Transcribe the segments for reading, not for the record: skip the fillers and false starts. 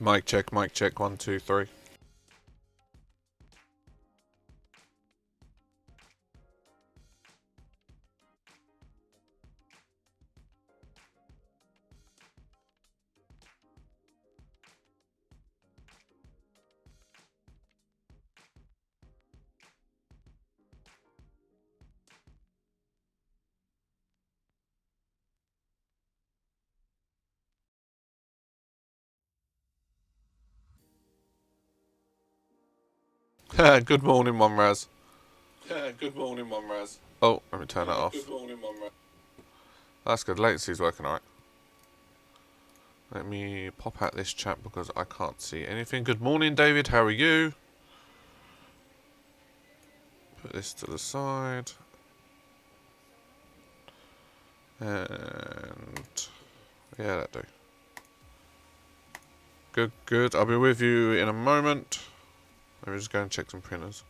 Mic check, 1, 2, 3. Good morning, One Raz. Good morning, One Raz. Oh, let me turn that off. Good morning, One Raz. That's good. Latency's working alright. Let me pop out this chat because I can't see anything. Good morning, David. How are you? Put this to the side. And yeah, that'll do. Good, good. I'll be with you in a moment. Let me just go and check some printers.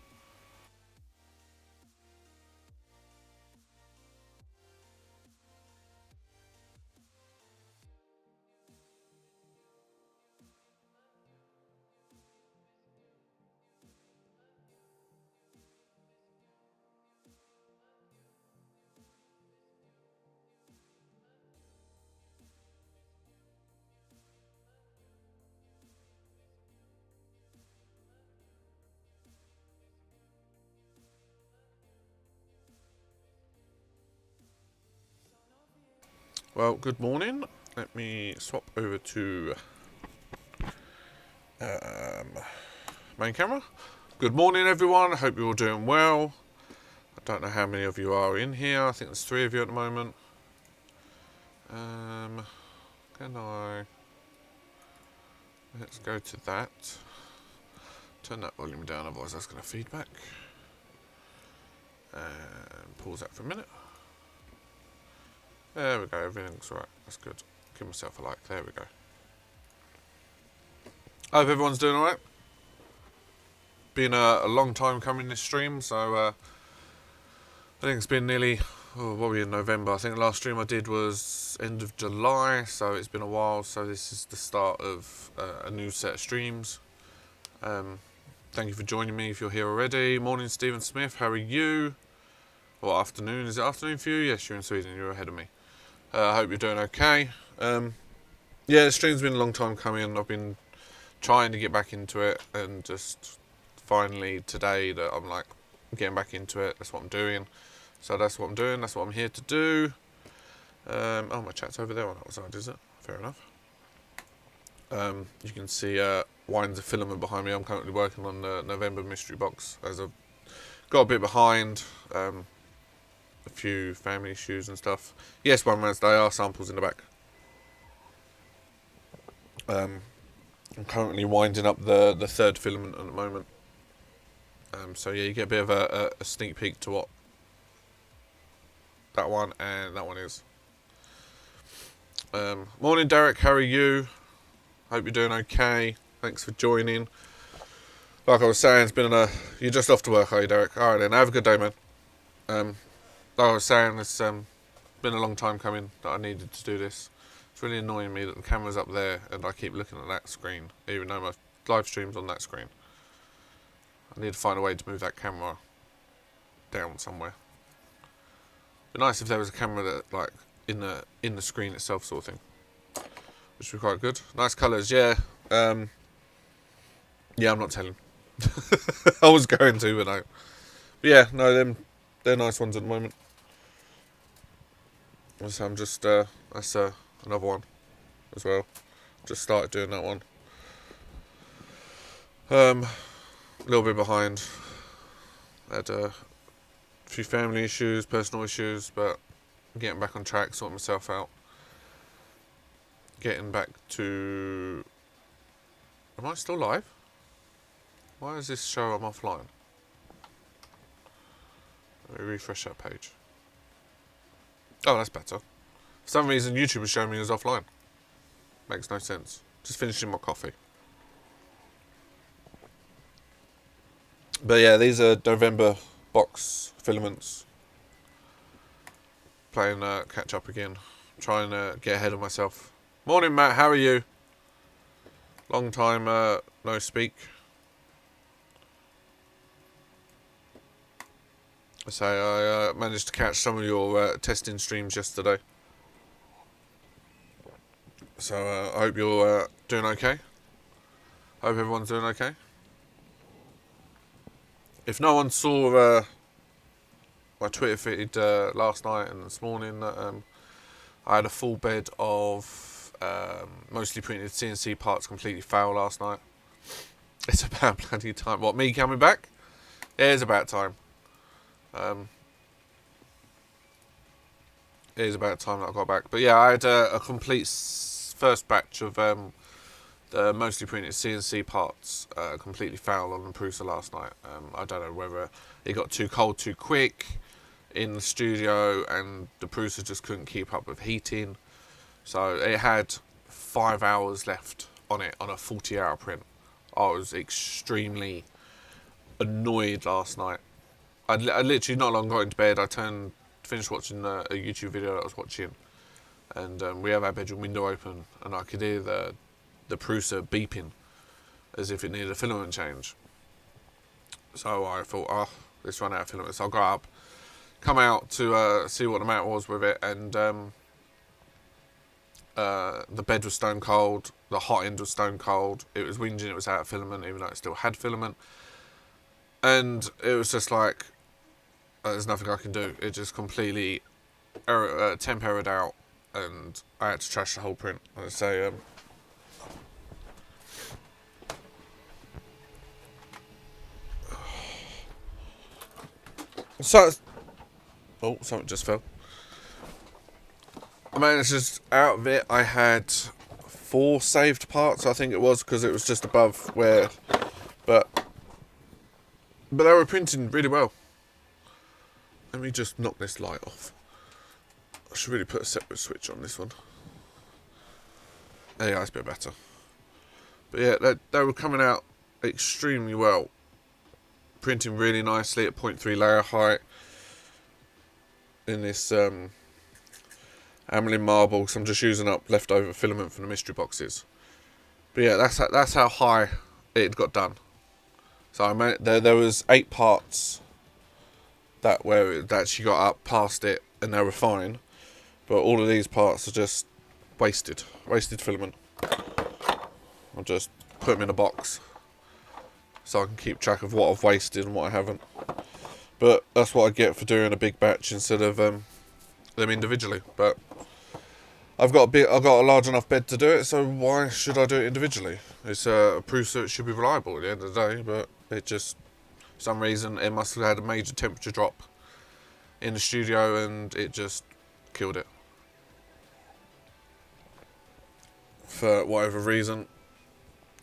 Well, good morning. Let me swap over to main camera. Good morning, everyone. I hope you're all doing well. I don't know how many of you are in here. I think there's 3 of you at the moment. Can I... Let's go to that. Turn that volume down, otherwise that's going to feedback. And pause that for a minute. There we go, everything's right. That's good. Give myself a like. There we go. I hope everyone's doing alright. Been a long time coming this stream, so I think it's been nearly, what were we in November? I think the last stream I did was end of July, so it's been a while. So this is the start of a new set of streams. Thank you for joining me if you're here already. Morning, Stephen Smith. How are you? Or afternoon? Is it afternoon for you? Yes, you're in Sweden. You're ahead of me. I hope you're doing okay. Yeah, the stream's been a long time coming. I've been trying to get back into it, and just finally today that I'm like getting back into it. That's what I'm doing. So that's what I'm doing. That's what I'm here to do. Oh, my chat's over there on that side, is it? Fair enough. You can see Wines of Filament behind me. I'm currently working on the November mystery box, as I've got a bit behind. A few family issues and stuff. Yes, One Man's Day are samples in the back. I'm currently winding up the 3rd filament at the moment. So yeah, you get a bit of a sneak peek to what that one and that one is. Morning, Derek. How are you? Hope you're doing okay. Thanks for joining. Like I was saying, it's been you're just off to work, are you, Derek? All right then. Have a good day, man. Like I was saying, it's been a long time coming that I needed to do this. It's really annoying me that the camera's up there and I keep looking at that screen, even though my live stream's on that screen. I need to find a way to move that camera down somewhere. It'd be nice if there was a camera that, like, in the screen itself, sort of thing, which would be quite good. Nice colours, yeah. Yeah, I'm not telling. I was going to, but no. But yeah, no, they're nice ones at the moment. So I'm just that's another one as well. Just started doing that one. A little bit behind. Had a few family issues, personal issues, but getting back on track, sorting myself out. Getting back to... Am I still live? Why does this show I'm offline? Let me refresh that page. Oh, that's better. For some reason, YouTube was showing me as offline. Makes no sense. Just finishing my coffee. But yeah, these are November box filaments. Playing catch up again. Trying to get ahead of myself. Morning, Matt. How are you? Long time no speak. So I managed to catch some of your testing streams yesterday. So I hope you're doing okay. Hope everyone's doing okay. If no one saw my Twitter feed last night and this morning, I had a full bed of mostly printed CNC parts completely fail last night. It's about bloody time. What, me coming back? It is about time. It is about time that I got back. But yeah, I had a complete first batch of the mostly printed CNC parts completely foul on the Pretzel last night. I don't know whether it got too cold too quick in the studio and the Pretzel just couldn't keep up with heating. So it had 5 hours left on it on a 40-hour print. I was extremely annoyed last night. I literally not long got into bed. I finished watching a YouTube video that I was watching, and we have our bedroom window open, and I could hear the Prusa beeping as if it needed a filament change. So I thought, oh, let's run out of filament. So I got up, come out to see what the matter was with it, and the bed was stone cold, the hot end was stone cold, it was whinging it was out of filament even though it still had filament, and it was just like, there's nothing I can do. It just completely temp errored out, and I had to trash the whole print. I say, so, oh, something just fell. I managed just out of it. I had 4 saved parts, I think it was, because it was just above where, but they were printing really well. Let me just knock this light off. I should really put a separate switch on this one. There you go, it's a bit better. But yeah, they were coming out extremely well. Printing really nicely at 0.3 layer height. In this Amelin marble, because I'm just using up leftover filament from the mystery boxes. But yeah, that's how high it got done. So there was 8 parts that she got up past it and they were fine, but all of these parts are just wasted filament. I'll just put them in a box so I can keep track of what I've wasted and what I haven't. But that's what I get for doing a big batch instead of them individually. But I've got a large enough bed to do it, so why should I do it individually? It's a proof that it should be reliable at the end of the day, but it just, for some reason, it must have had a major temperature drop in the studio and it just killed it. For whatever reason.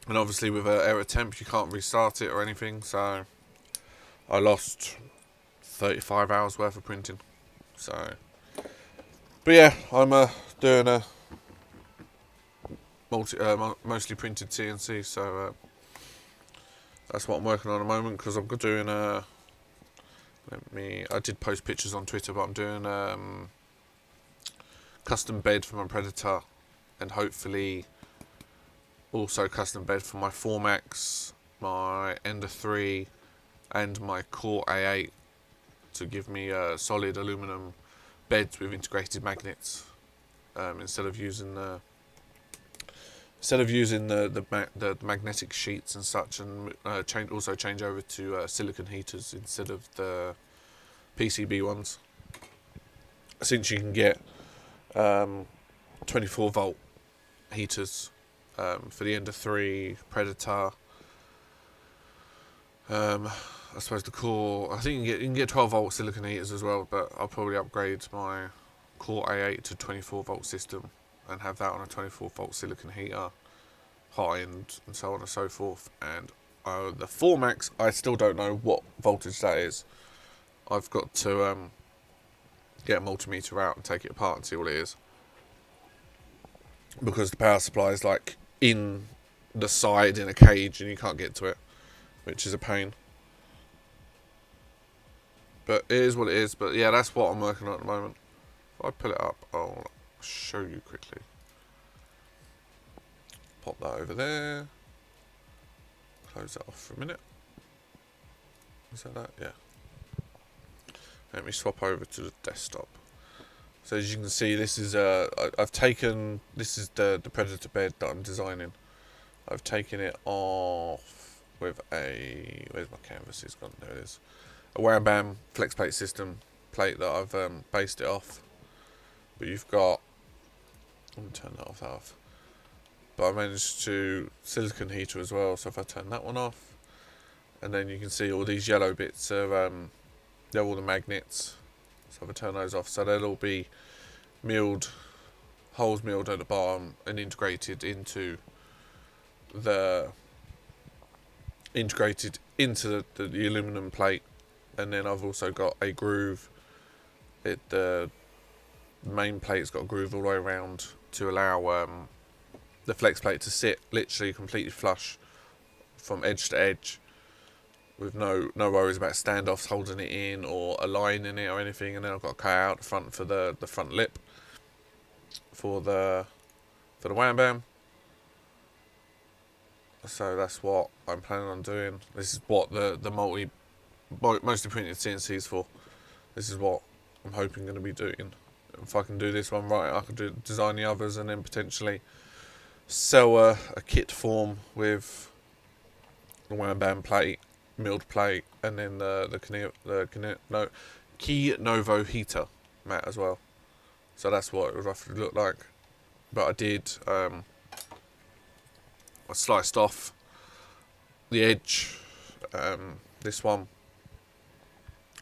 And obviously with an error temp you can't restart it or anything, so I lost 35 hours worth of printing. So, but yeah, I'm doing a mostly printed CNC, so that's what I'm working on at the moment, because I'm doing I did post pictures on Twitter, but I'm doing custom bed for my Predator, and hopefully also custom bed for my Formax, my Ender 3 and my Core A8 to give me solid aluminum beds with integrated magnets, instead of using the magnetic sheets and such, and change over to silicon heaters instead of the PCB ones, since you can get 24 volt heaters for the Ender 3, Predator. I suppose the Core, I think you can get 12 volt silicon heaters as well, but I'll probably upgrade my Core A8 to 24 volt system and have that on a 24 volt silicon heater, hot end, and so on and so forth. And the Formax, I still don't know what voltage that is. I've got to get a multimeter out and take it apart and see what it is, because the power supply is like in the side in a cage and you can't get to it, which is a pain. But it is what it is. But yeah, that's what I'm working on at the moment. If I pull it up, I'll show you quickly. Pop that over there. close that off for a minute. Is that? Yeah. Let me swap over to the desktop. So as you can see, this is I've taken, this is the Predator bed that I'm designing. I've taken it off with a, where's my canvas? It's gone. There it is. A Wham Bam flex plate system plate that I've based it off. But you've got, I'm gonna turn that off. But I managed to silicone heater as well. So if I turn that one off, and then you can see all these yellow bits are they're all the magnets. So if I turn those off, so they'll all be milled, holes milled at the bottom and integrated into the the aluminum plate. And then I've also got a groove. The main plate's got a groove all the way around to allow the flex plate to sit literally completely flush from edge to edge, with no worries about standoffs holding it in or aligning it or anything. And then I've got to cut out the front for the front lip for the Wham Bam. So that's what I'm planning on doing. This is what the mostly printed CNC is for. This is what I'm hoping going to be doing. If I can do this one right, I could design the others and then potentially sell a kit form with the Wham Bam plate, milled plate, and then the Key Novo heater mat as well. So that's what it would roughly look like. But I did, I sliced off the edge, this one,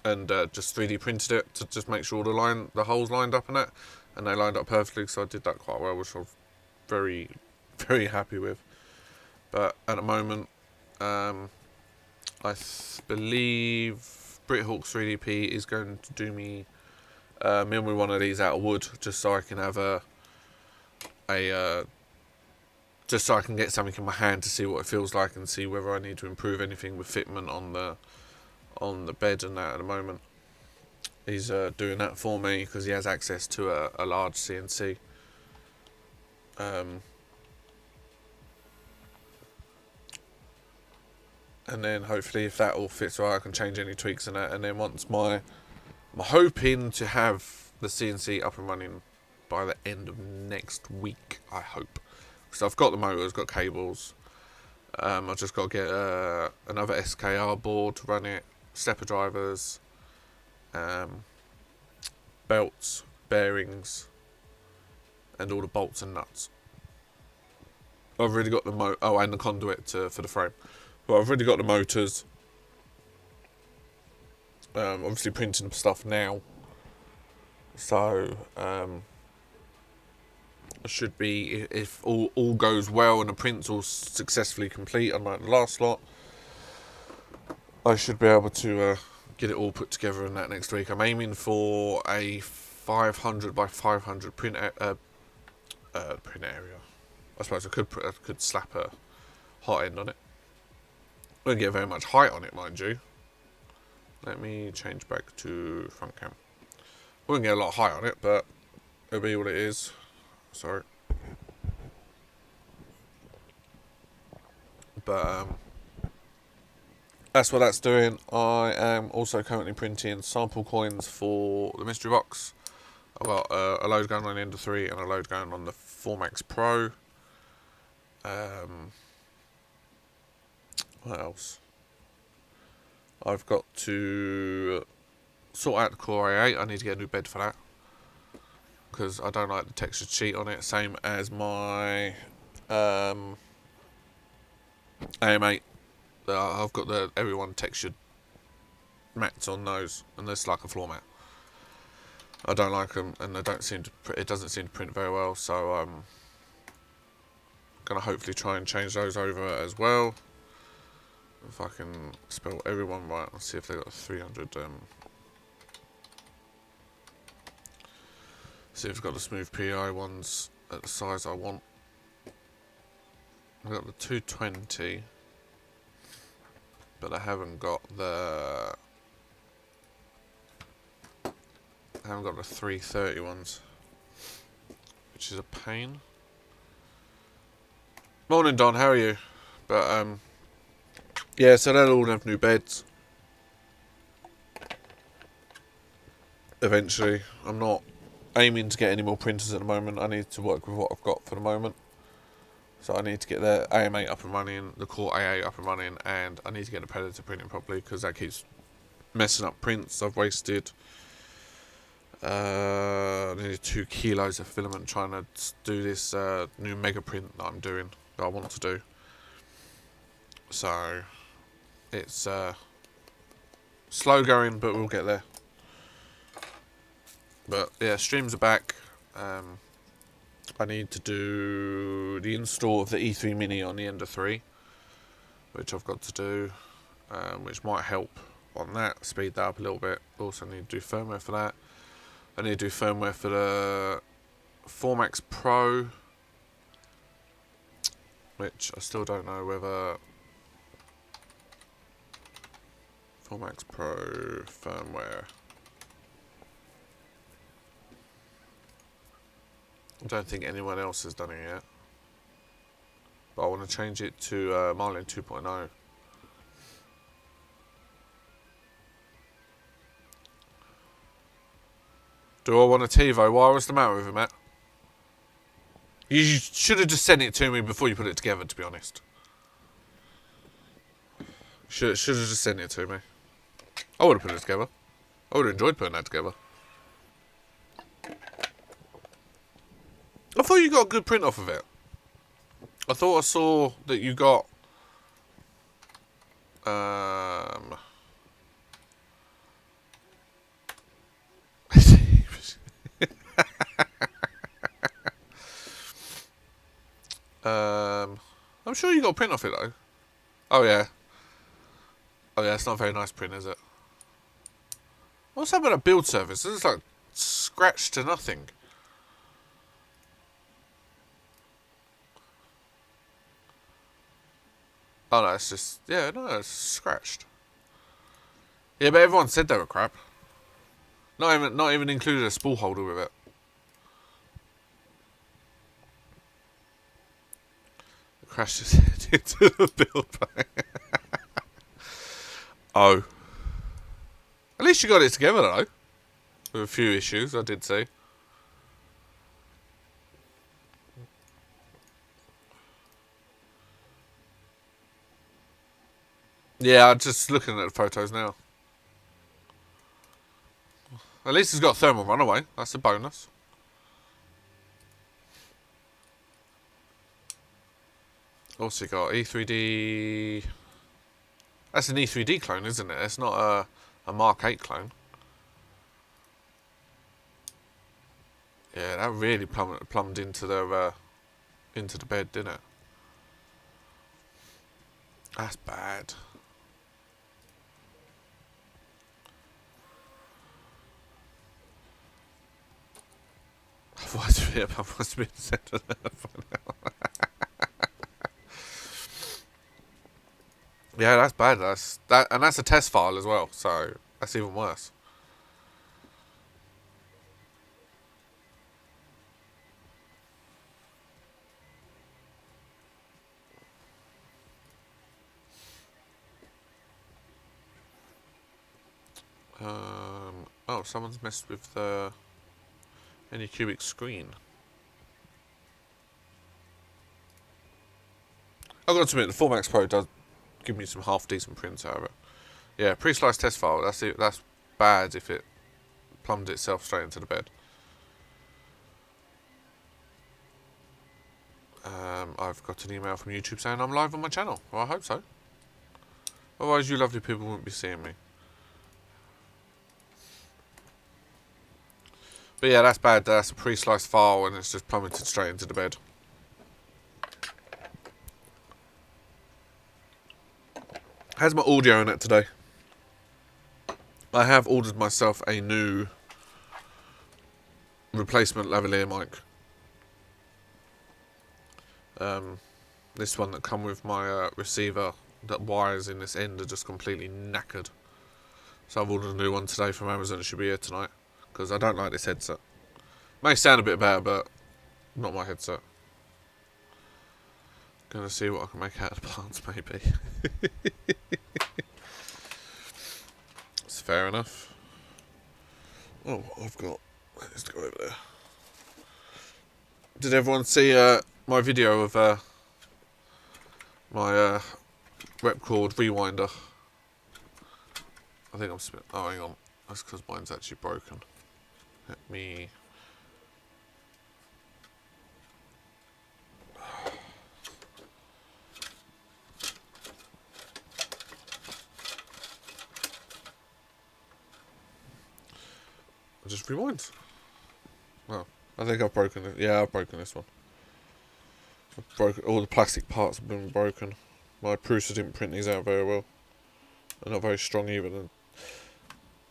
and just 3D printed it to just make sure the holes lined up in it, and they lined up perfectly. So I did that quite well, which I was very, very happy with. But at the moment, I believe BritHawk 3DP is going to do me mill me one of these out of wood, just so I can have just so I can get something in my hand to see what it feels like and see whether I need to improve anything with fitment on the bed and that. At the moment, he's doing that for me because he has access to a large CNC. And then hopefully, if that all fits right, I can change any tweaks in that. And then once I'm hoping to have the CNC up and running by the end of next week, I hope. So I've got the motors, got cables. I've just got to get another SKR board to run it, stepper drivers, belts, bearings, and all the bolts and nuts. I've already got the and the conduit for the frame. Well, I've already got the motors. Obviously printing stuff now. So I should be, if all goes well and the print's all successfully complete, unlike the last lot, I should be able to get it all put together in that next week. I'm aiming for a 500 by 500 print area. I suppose I could slap a hot end on it. I don't get very much height on it, mind you. Let me change back to front cam. I wouldn't get a lot of height on it, but it'll be what it is. Sorry. But that's what that's doing. I am also currently printing sample coins for the mystery box. I've got a load going on the Ender 3 and a load going on the 4Max Pro. What else? I've got to sort out the Core i8. I need to get a new bed for that, because I don't like the textured sheet on it. Same as my AM8. I've got the everyone textured mats on those, and there's like a floor mat. I don't like them, and it doesn't seem to print very well. So I'm gonna hopefully try and change those over as well. If I can spell everyone right, I'll see if they got 300. See if I've got the smooth PI ones at the size I want. I've got the 220, but I haven't got the 330 ones, which is a pain. Morning, Don. How are you? But Yeah, so they'll all have new beds. Eventually. I'm not aiming to get any more printers at the moment. I need to work with what I've got for the moment. So I need to get the AM8 up and running, the Core A8 up and running, and I need to get the Predator printing properly because that keeps messing up prints. I've wasted nearly 2 kilos of filament trying to do this new mega print that I'm doing, that I want to do. So it's slow going, but we'll get there. But yeah, streams are back. I need to do the install of the E3 Mini on the Ender 3, which I've got to do, which might help on that, speed that up a little bit. Also need to do firmware for that. I need to do firmware for the Formax Pro, which I still don't know whether Formax Pro firmware. I don't think anyone else has done it yet, but I want to change it to Marlin 2.0. Do I want a TiVo? Why was the matter with it, Matt? You should have just sent it to me before you put it together, to be honest. Should have just sent it to me. I would have put it together. I would have enjoyed putting that together. I thought you got a good print off of it. I thought I saw that you got I'm sure you got a print off it though. Oh yeah. Oh yeah, it's not a very nice print, is it? What's happened at build service? This is like scratched to nothing. Oh no, it's just, yeah, no, it's scratched. Yeah, but everyone said they were crap. Not even included a spool holder with it. It crashed his head into the build bay. Oh. At least you got it together though. With a few issues, I did see. Yeah, I'm just looking at the photos now. At least it's got thermal runaway. That's a bonus. Also got E3D. That's an E3D clone, isn't it? It's not a Mark 8 clone. Yeah, that really plumbed into the bed, didn't it? That's bad. I must be sent to that for now. Yeah, that's bad. And that's a test file as well, so that's even worse. Oh, someone's messed with the Anycubic screen. I've got to admit, the Formax Pro does give me some half decent prints out of it. Yeah, pre-sliced test file. That's it. That's bad if it plumbed itself straight into the bed. I've got an email from YouTube saying I'm live on my channel. Well, I hope so. Otherwise, you lovely people wouldn't be seeing me. But yeah, that's bad. That's a pre-sliced file and it's just plummeted straight into the bed. How's my audio in it today? I have ordered myself a new replacement lavalier mic. This one that come with my receiver, that wires in this end are just completely knackered. So I've ordered a new one today from Amazon. It should be here tonight because I don't like this headset. May sound a bit better, but not my headset. Gonna see what I can make out of the parts, maybe. It's fair enough. Oh, I've got... Let's go over there. Did everyone see my video of my Repcord rewinder? I think I'm spin. Oh, hang on. That's because mine's actually broken. Let me... It just rewinds. Oh, I think I've broken it. Yeah, I've broken this one. I've broken all the plastic parts have been broken. My prusa didn't print these out very well. They're not very strong either.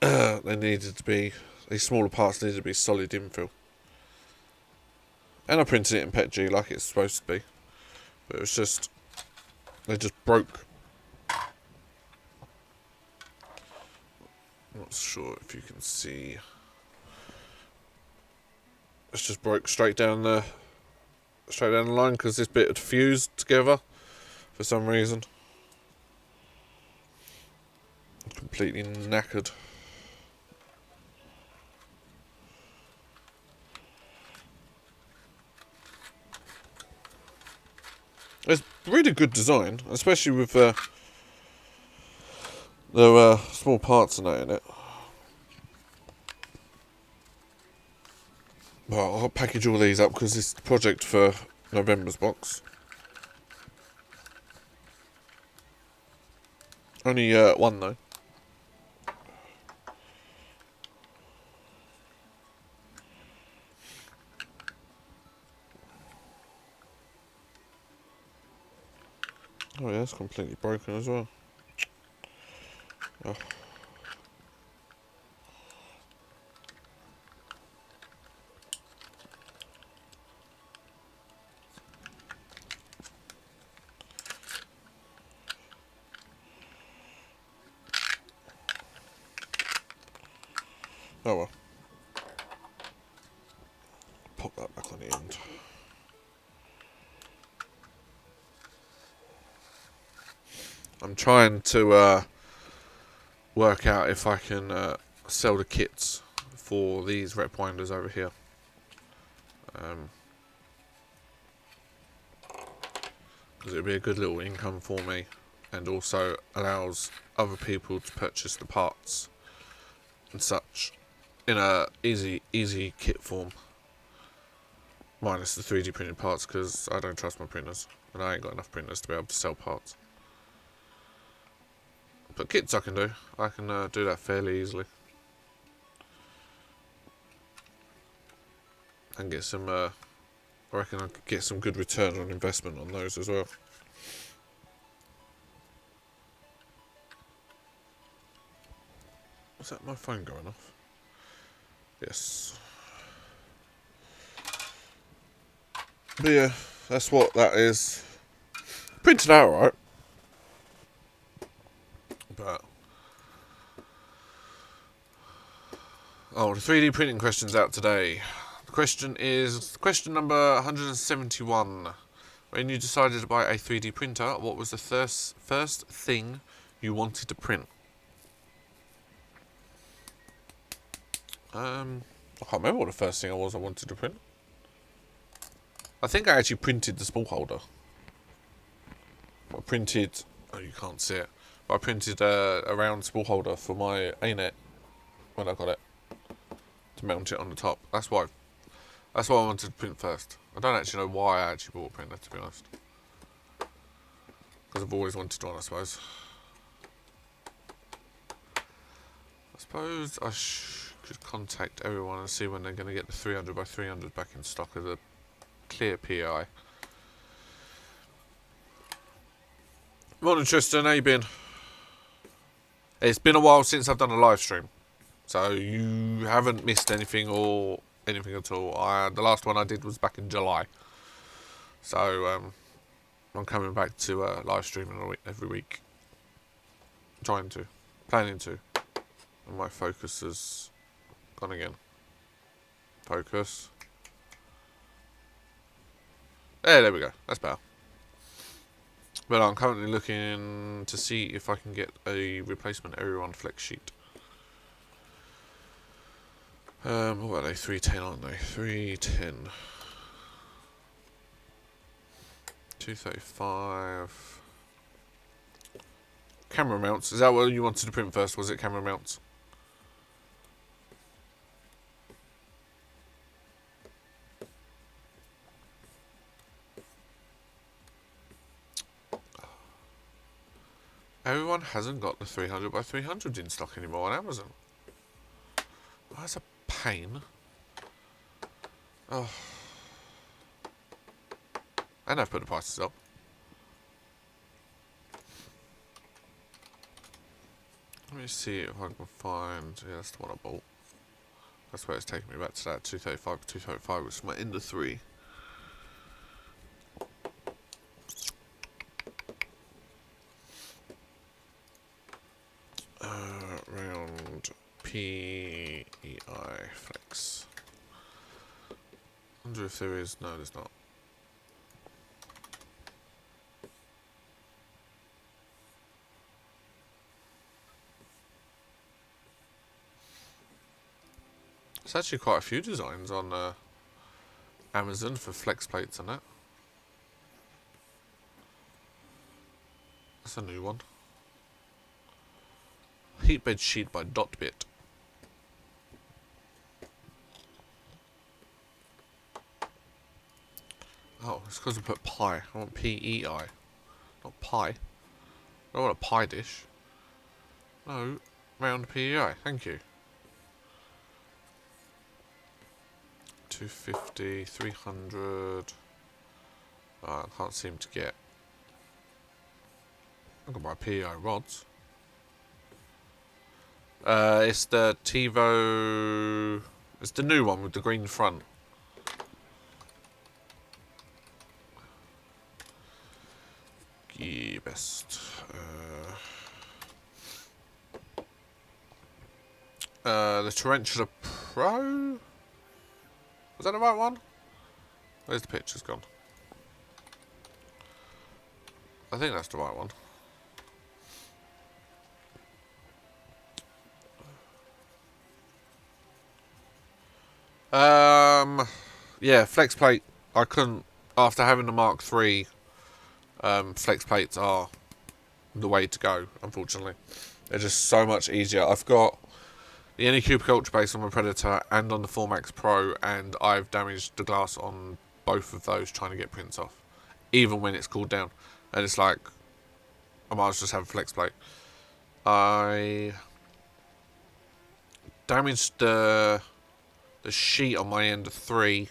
They needed to be, these smaller parts needed to be solid infill. And I printed it in PETG like it's supposed to be. But it was just, they just broke. Not sure if you can see. It's just broke straight down the line because this bit had fused together for some reason. Completely knackered. It's really good design, especially with the small parts and that in it. Well, I'll package all these up because it's the project for November's box. Only one though. Oh yeah, it's completely broken as well. Oh. Oh well. Pop that back on the end. I'm trying to work out if I can sell the kits for these rep winders over here. Because it would be a good little income for me and also allows other people to purchase the parts and such in a easy kit form, minus the 3D printed parts because I don't trust my printers and I ain't got enough printers to be able to sell parts. But kits I can do. I can do that fairly easily and get some I reckon I could get some good return on investment on those as well. Was that my phone going off? Yes. But yeah, that's what that is. Printed out right. But oh, the 3D printing question's out today. The question is question number 171. When you decided to buy a 3D printer, what was the first thing you wanted to print? I can't remember what the first thing I wanted to print. I think I actually printed the spool holder. I printed, oh you can't see it, but I printed a round spool holder for my A-net when I got it to mount it on the top. That's what I wanted to print first. I don't actually know why I actually bought a printer, to be honest. Because I've always wanted one, I suppose. I suppose I could contact everyone and see when they're going to get the 300 by 300 back in stock of the clear PI. Morning Tristan, how you been? It's been a while since I've done a live stream, so you haven't missed anything or anything at all. The last one I did was back in July, so I'm coming back to live streaming every week. Planning to, and my focus has gone again. Focus. There we go. That's better. But I'm currently looking to see if I can get a replacement everyone flex sheet. What are they? 310, aren't they? 310. 235. Camera mounts. Is that what you wanted to print first? Was it camera mounts? Everyone hasn't got the 300 by 300 in stock anymore on Amazon. Oh, that's a pain. Oh. And I've put the prices up. Let me see if I can find... Yeah, that's the one I bought. That's where it's taking me back to that 235. 235 was my Ender 3. Round PEI flex. Wonder if there is. No, there's not. There's actually quite a few designs on Amazon for flex plates and that. That's a new one. Heat bed sheet by Dotbit. Oh, it's because I put pie. I want PEI, not pie. I don't want a pie dish. No, round PEI. Thank you. 250, 300. Oh, I can't seem to get. I can buy PEI rods. It's the TiVo. It's the new one with the green front. Yeah, best. The Tarantula Pro. Was that the right one? Where's the pictures gone? I think that's the right one. Yeah, flex plate. I couldn't, after having the Mark III, flex plates are the way to go, unfortunately. They're just so much easier. I've got the Anycubic Ultra base on my Predator and on the 4Max Pro, and I've damaged the glass on both of those trying to get prints off, even when it's cooled down. And it's like, I might as well just have a flex plate. I damaged the sheet on my Ender 3,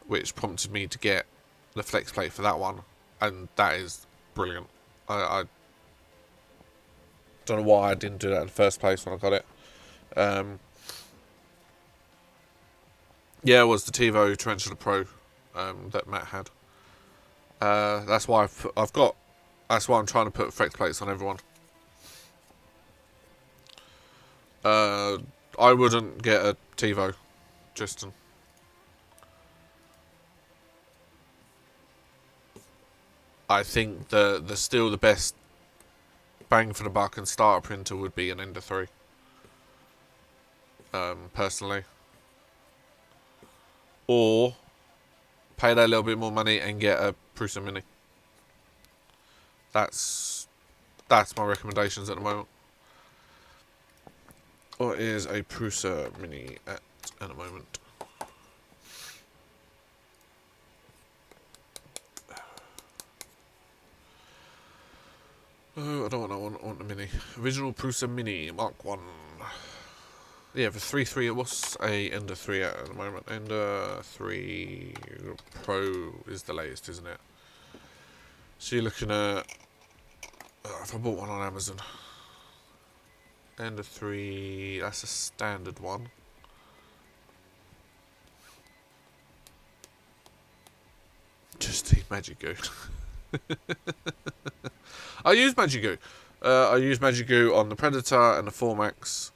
which prompted me to get the flex plate for that one, and that is brilliant. I don't know why I didn't do that in the first place when I got it. Yeah, it was the TiVo Tarantula Pro that Matt had. That's why I've got. That's why I'm trying to put flex plates on everyone. I wouldn't get a TiVo, Tristan. I think the still the best bang for the buck and starter printer would be an Ender 3. Personally. Or pay that little bit more money and get a Prusa Mini. That's my recommendations at the moment. What is a Prusa Mini at the moment? Oh, I don't want that one. I want the Mini. Original Prusa Mini Mark 1. Yeah, for 3.3 it was a Ender 3 at the moment. Ender 3 Pro is the latest, isn't it? So you're looking at... if I bought one on Amazon. Ender 3, that's a standard one. Just the Magic Goo. I use Magic Goo. I use Magic Goo on the Predator and the 4Max.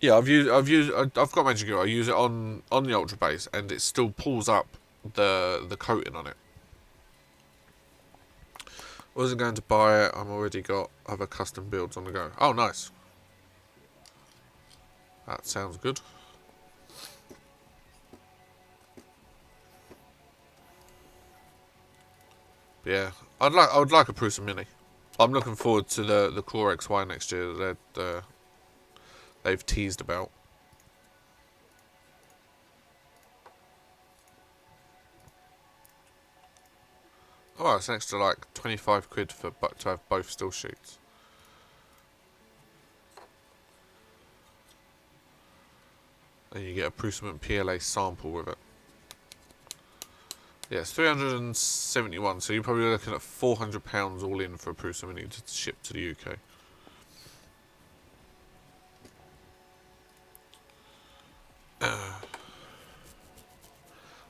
Yeah, I've got Magic Glue. I use it on the Ultra Base, and it still pulls up the coating on it. Wasn't going to buy it. I've already got other custom builds on the go. Oh, nice. That sounds good. But yeah, I would like a Prusa Mini. I'm looking forward to the Core XY next year that they've teased about. Oh, it's an extra like 25 quid for to have both still sheets. And you get a Prusa PLA sample with it. Yeah, it's 371, so you're probably looking at £400 all in for a Prusa Mini to ship to the UK.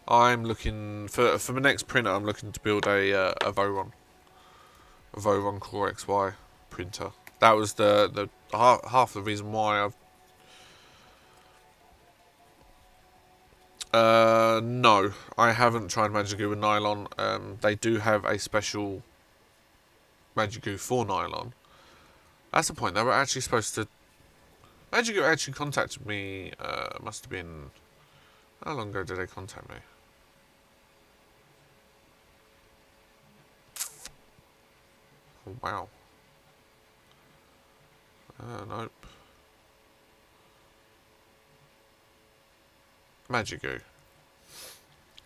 I'm looking for my next printer. I'm looking to build a Voron Core XY printer. That was the half the reason why I've. No, I haven't tried Magic Glue with nylon. They do have a special Magic Glue for nylon. That's the point. They were actually supposed to. Magic Glue actually contacted me. Must have been. How long ago did they contact me? Oh, wow. Nope. Magic Glue.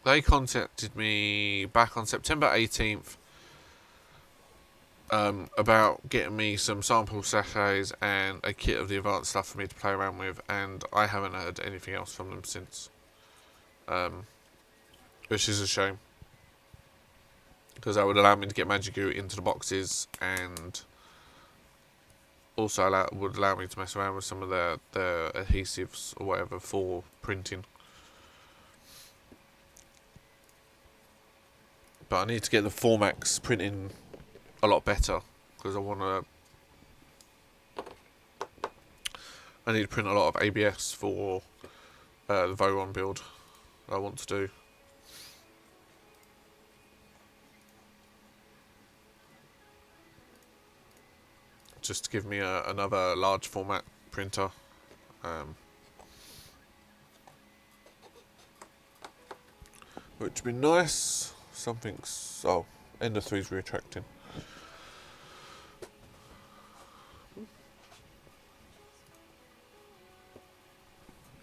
They contacted me back on September 18th about getting me some sample sachets and a kit of the advanced stuff for me to play around with, and I haven't heard anything else from them since. Which is a shame, because that would allow me to get Magic Glue into the boxes, and also would allow me to mess around with some of the adhesives or whatever for printing. But I need to get the Formax printing a lot better, because I need to print a lot of ABS for the Voron build I want to do. Just to give me another large format printer. Which would be nice. Something's... Oh, Ender 3's retracting.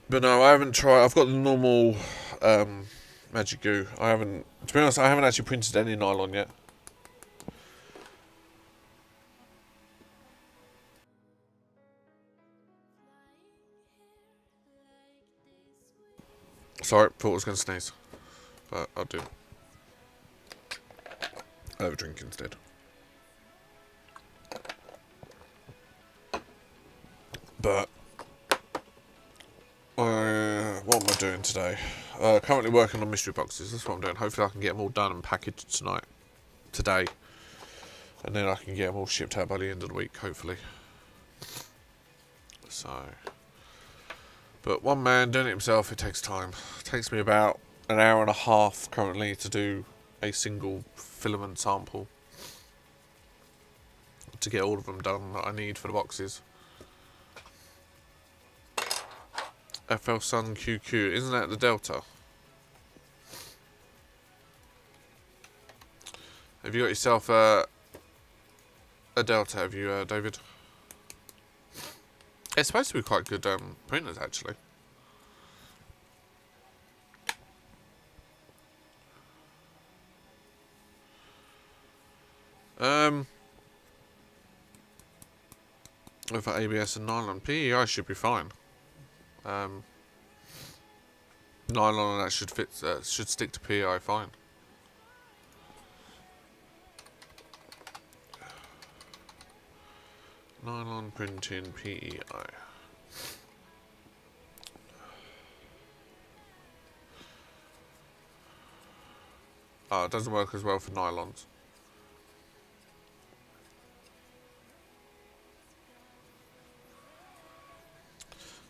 But no, I haven't tried. I've got the normal Magic Glue. I haven't... To be honest, I haven't actually printed any nylon yet. Sorry, thought I was going to sneeze. But I'll do. I'll have a drink instead. But what am I doing today? Currently working on mystery boxes. That's what I'm doing. Hopefully I can get them all done and packaged today. And then I can get them all shipped out by the end of the week, hopefully. So... But one man doing it himself, it takes time. It takes me about an hour and a half currently to do a single filament sample. To get all of them done that I need for the boxes. FL Sun QQ, isn't that the Delta? Have you got yourself a Delta, have you, David? It's supposed to be quite good printers, actually. With ABS and nylon, PEI should be fine. Nylon and that should fit. Should stick to PEI fine. Nylon printing PEI. Oh, it doesn't work as well for nylons.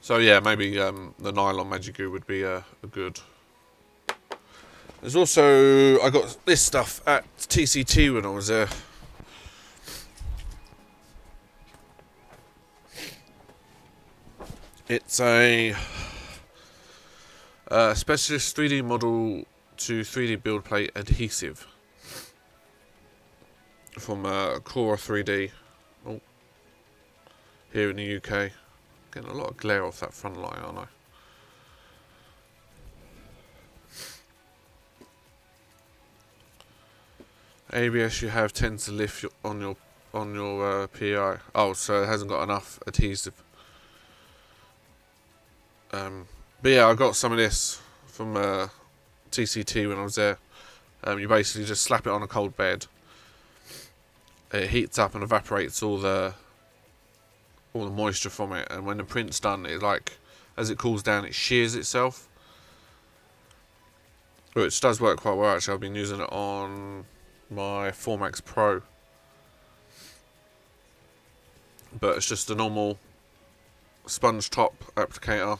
So yeah, maybe the nylon magic goo would be a good. There's also, I got this stuff at TCT when I was there. It's a specialist 3D model to 3D build plate adhesive from Cora 3D here in the UK. Getting a lot of glare off that front light, aren't I? ABS you have tends to lift on your PI. Oh, so it hasn't got enough adhesive. But yeah, I got some of this from TCT when I was there. You basically just slap it on a cold bed. It heats up and evaporates all the moisture from it, and when the print's done, it as it cools down, it shears itself, which does work quite well actually. I've been using it on my Formax Pro, but it's just a normal sponge top applicator.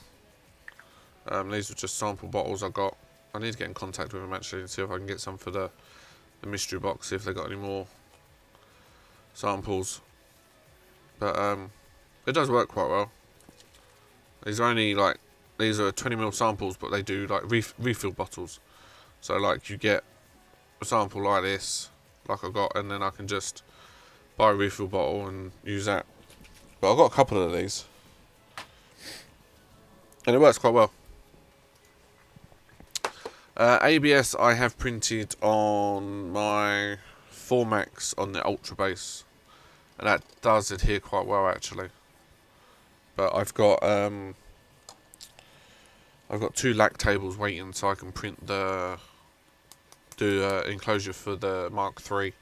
These are just sample bottles I got. I need to get in contact with them actually and see if I can get some for the mystery box, see if they got any more samples. But it does work quite well. These are only these are 20ml samples, but they do refill bottles. So you get a sample like this, like I got, and then I can just buy a refill bottle and use that. But I've got a couple of these, and it works quite well. ABS I have printed on my Formax on the Ultra Base, and that does adhere quite well actually. But I've got 2 lac tables waiting so I can print do enclosure for the Mark III,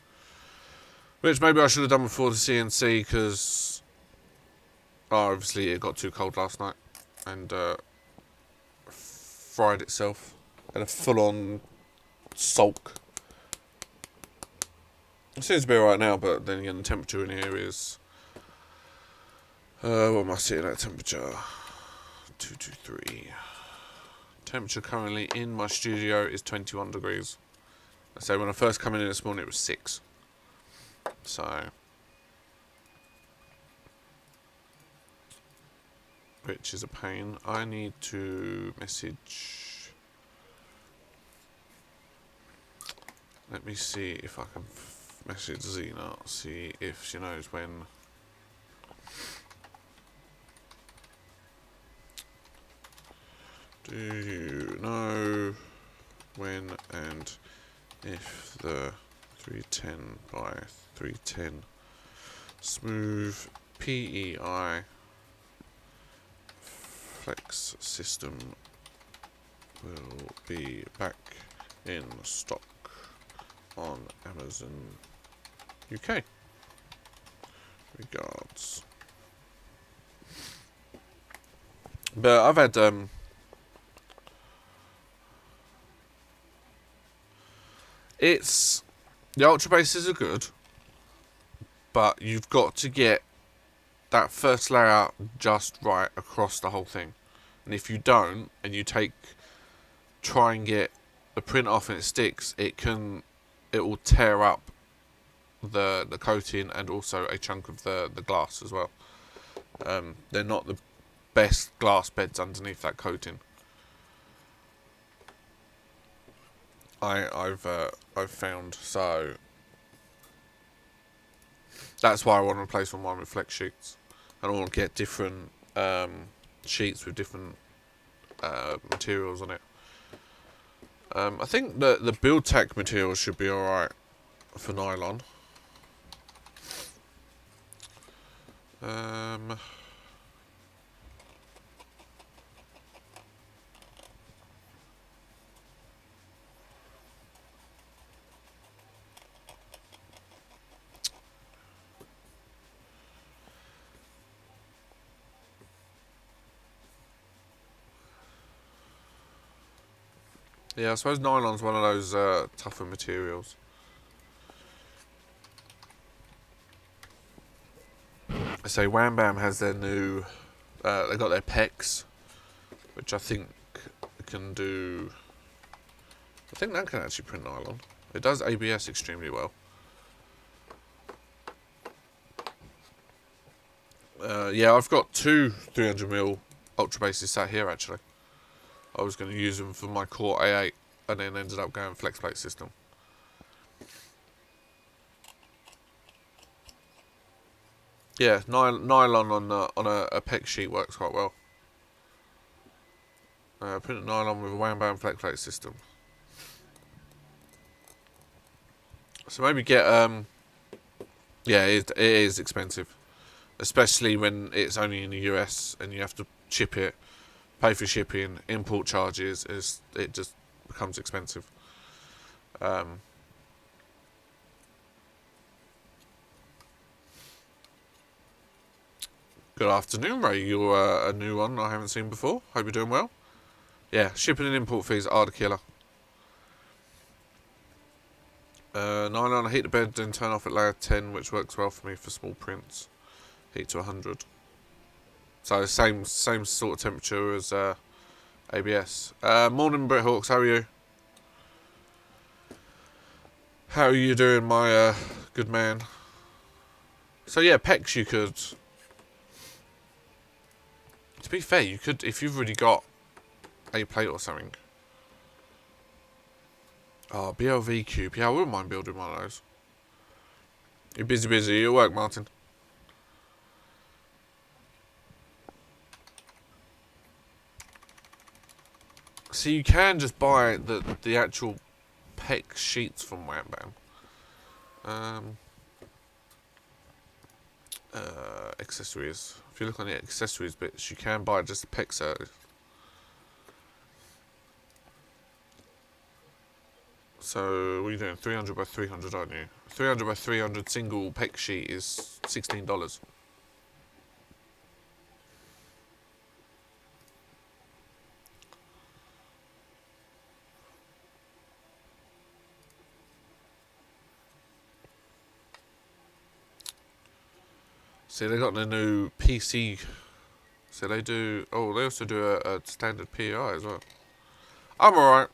which maybe I should have done before the CNC because obviously it got too cold last night and fried itself. And a full-on sulk. It seems to be alright now, but then again the temperature in here is... what am I sitting at temperature? 223. Temperature currently in my studio is 21 degrees. I say when I first came in this morning it was 6. So... which is a pain. I need to message... Let me see if I can message Xena, see if she knows when. Do you know when and if the 310 by 310 smooth PEI flex system will be back in stock on Amazon UK? Regards. But I've had it's the Ultra Bases are good, but you've got to get that first layout just right across the whole thing. And if you don't, and you try and get the print off and it sticks, it will tear up the coating and also a chunk of the glass as well. They're not the best glass beds underneath that coating. I've found, so that's why I want to replace mine with flex sheets, and I want to get different sheets with different materials on it. I think the build tech material should be alright for nylon. Yeah, I suppose nylon's one of those tougher materials. I say Wham Bam has their new They got their pecs, which I think can do. I think that can actually print nylon. It does ABS extremely well. Yeah, I've got two 300mm ultra bases sat here actually. I was going to use them for my core A8 and then ended up going flex plate system. Yeah, nylon on a pec sheet works quite well. Printed nylon with a wham bam flex plate system. So maybe get yeah, it is expensive, especially when it's only in the US and you have to ship it, pay for shipping, import charges. It just becomes expensive. Good afternoon, Ray. You're a new one I haven't seen before. Hope you're doing well. Yeah, shipping and import fees are the killer. Nylon, I heat the bed, then turn off at layer 10, which works well for me for small prints. Heat to 100. So same sort of temperature as ABS. Morning, Brett Hawks. How are you? How are you doing, my good man? So yeah, pecs you could. To be fair, you could if you've already got a plate or something. Oh, BLV cube. Yeah, I wouldn't mind building one of those. You're busy. You at work, Martin. So you can just buy the actual pec sheets from Wham Bam. Accessories. If you look on the accessories bits, you can buy just the pec set. So what are you doing? 300 by 300, aren't you? 300 by 300 single pec sheet is $16. See, they got the new PC. So they do. Oh, they also do a standard PEI as well. I'm alright.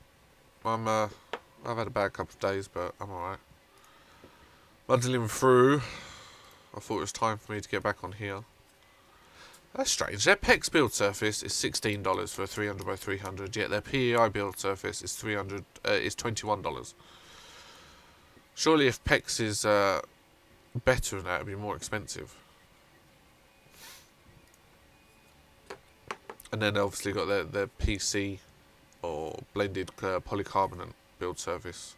I've had a bad couple of days, but I'm alright. Muddling through. I thought it was time for me to get back on here. That's strange. Their PEX build surface is $16 for a 300 by 300, yet their PEI build surface is $21. Surely, if PEX is better than that, it'd be more expensive. And then obviously got their PC or blended polycarbonate build surface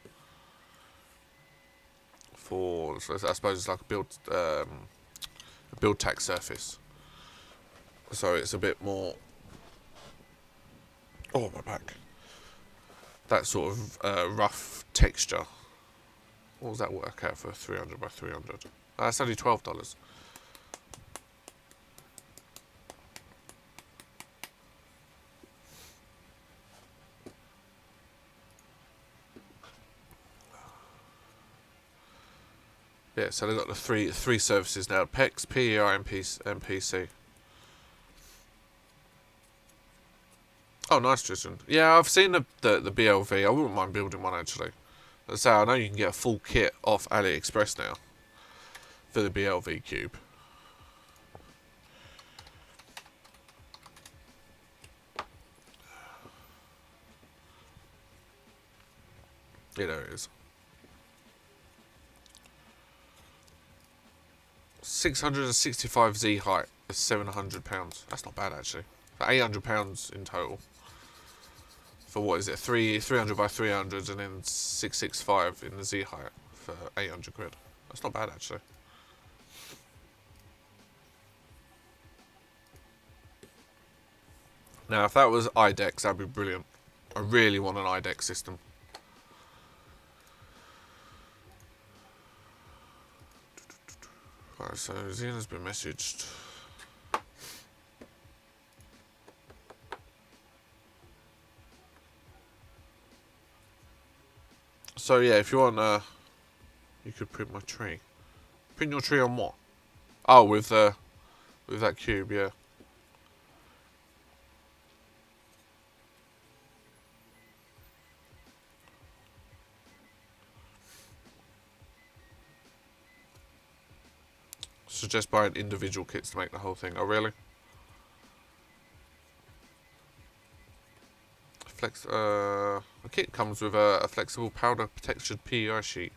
for, so I suppose it's like a build tack surface. So it's a bit more. Oh, my back. That sort of rough texture. What does that work out for 300 by 300? That's only $12. Yeah, so they've got the three services now: PEX, PEI, and PC. Oh, nice, Tristan. Yeah, I've seen the BLV. I wouldn't mind building one actually. So I know you can get a full kit off AliExpress now for the BLV cube. Yeah, there it is. 665Z height is £700. That's not bad actually. For £800 in total. For what is it? 300 by 300s and then 665 in the Z height for 800 quid. That's not bad actually. Now, if that was IDEX, that'd be brilliant. I really want an IDEX system. Right, so Xena's been messaged. So yeah, if you want, you could print my tree. Print your tree on what? Oh, with that cube, yeah. suggest buying individual kits to make the whole thing. Oh, really? The kit comes with a flexible powder textured PEI sheet.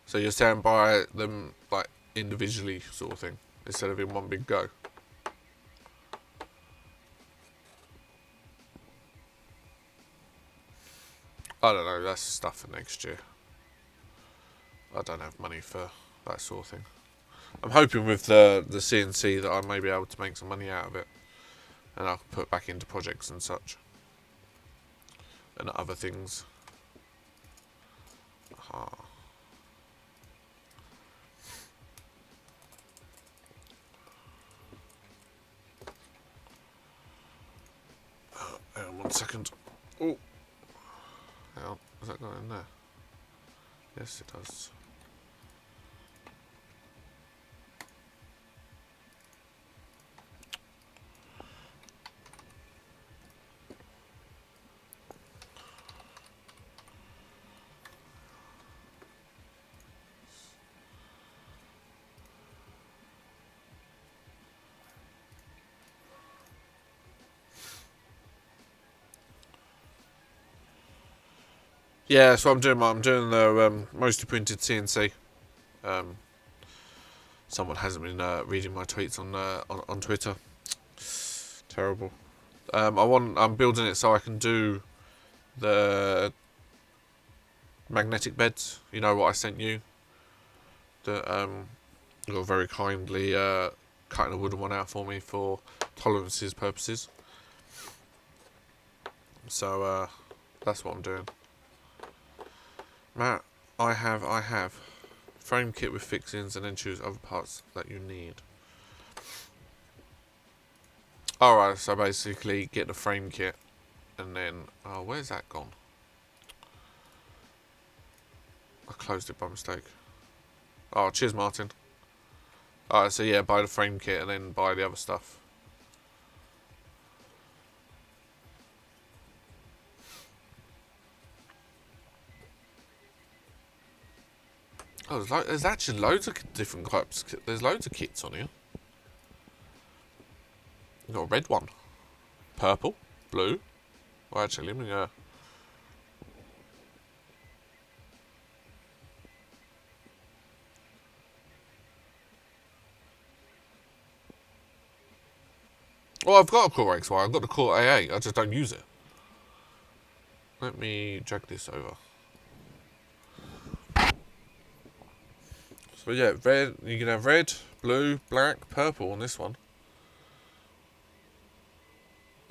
So you're saying buy them like individually, sort of thing, instead of in one big go. I don't know. That's stuff for next year. I don't have money for that sort of thing. I'm hoping with the CNC that I may be able to make some money out of it, and I'll put back into projects and such, and other things. Hang on 1 second. Oh, hang on. Has that gone in there? Yes, it does. Yeah, so I'm doing the mostly printed CNC. Someone hasn't been reading my tweets on Twitter. Terrible. I'm building it so I can do the magnetic beds. You know what I sent you? That you got very kindly cutting a wooden one out for me for tolerances purposes. So that's what I'm doing. Matt, I have frame kit with fixings and then choose other parts that you need. Alright, so basically get the frame kit and then where's that gone? I closed it by mistake. Oh, cheers Martin. Alright, so yeah, buy the frame kit and then buy the other stuff. Oh, there's actually loads of different types. There's loads of kits on here. You've got a red one. Purple. Blue. Well, actually, let me go. Well, I've got a Core XY. I've got the Core AA. I just don't use it. Let me drag this over. So yeah, red. You can have red, blue, black, purple on this one.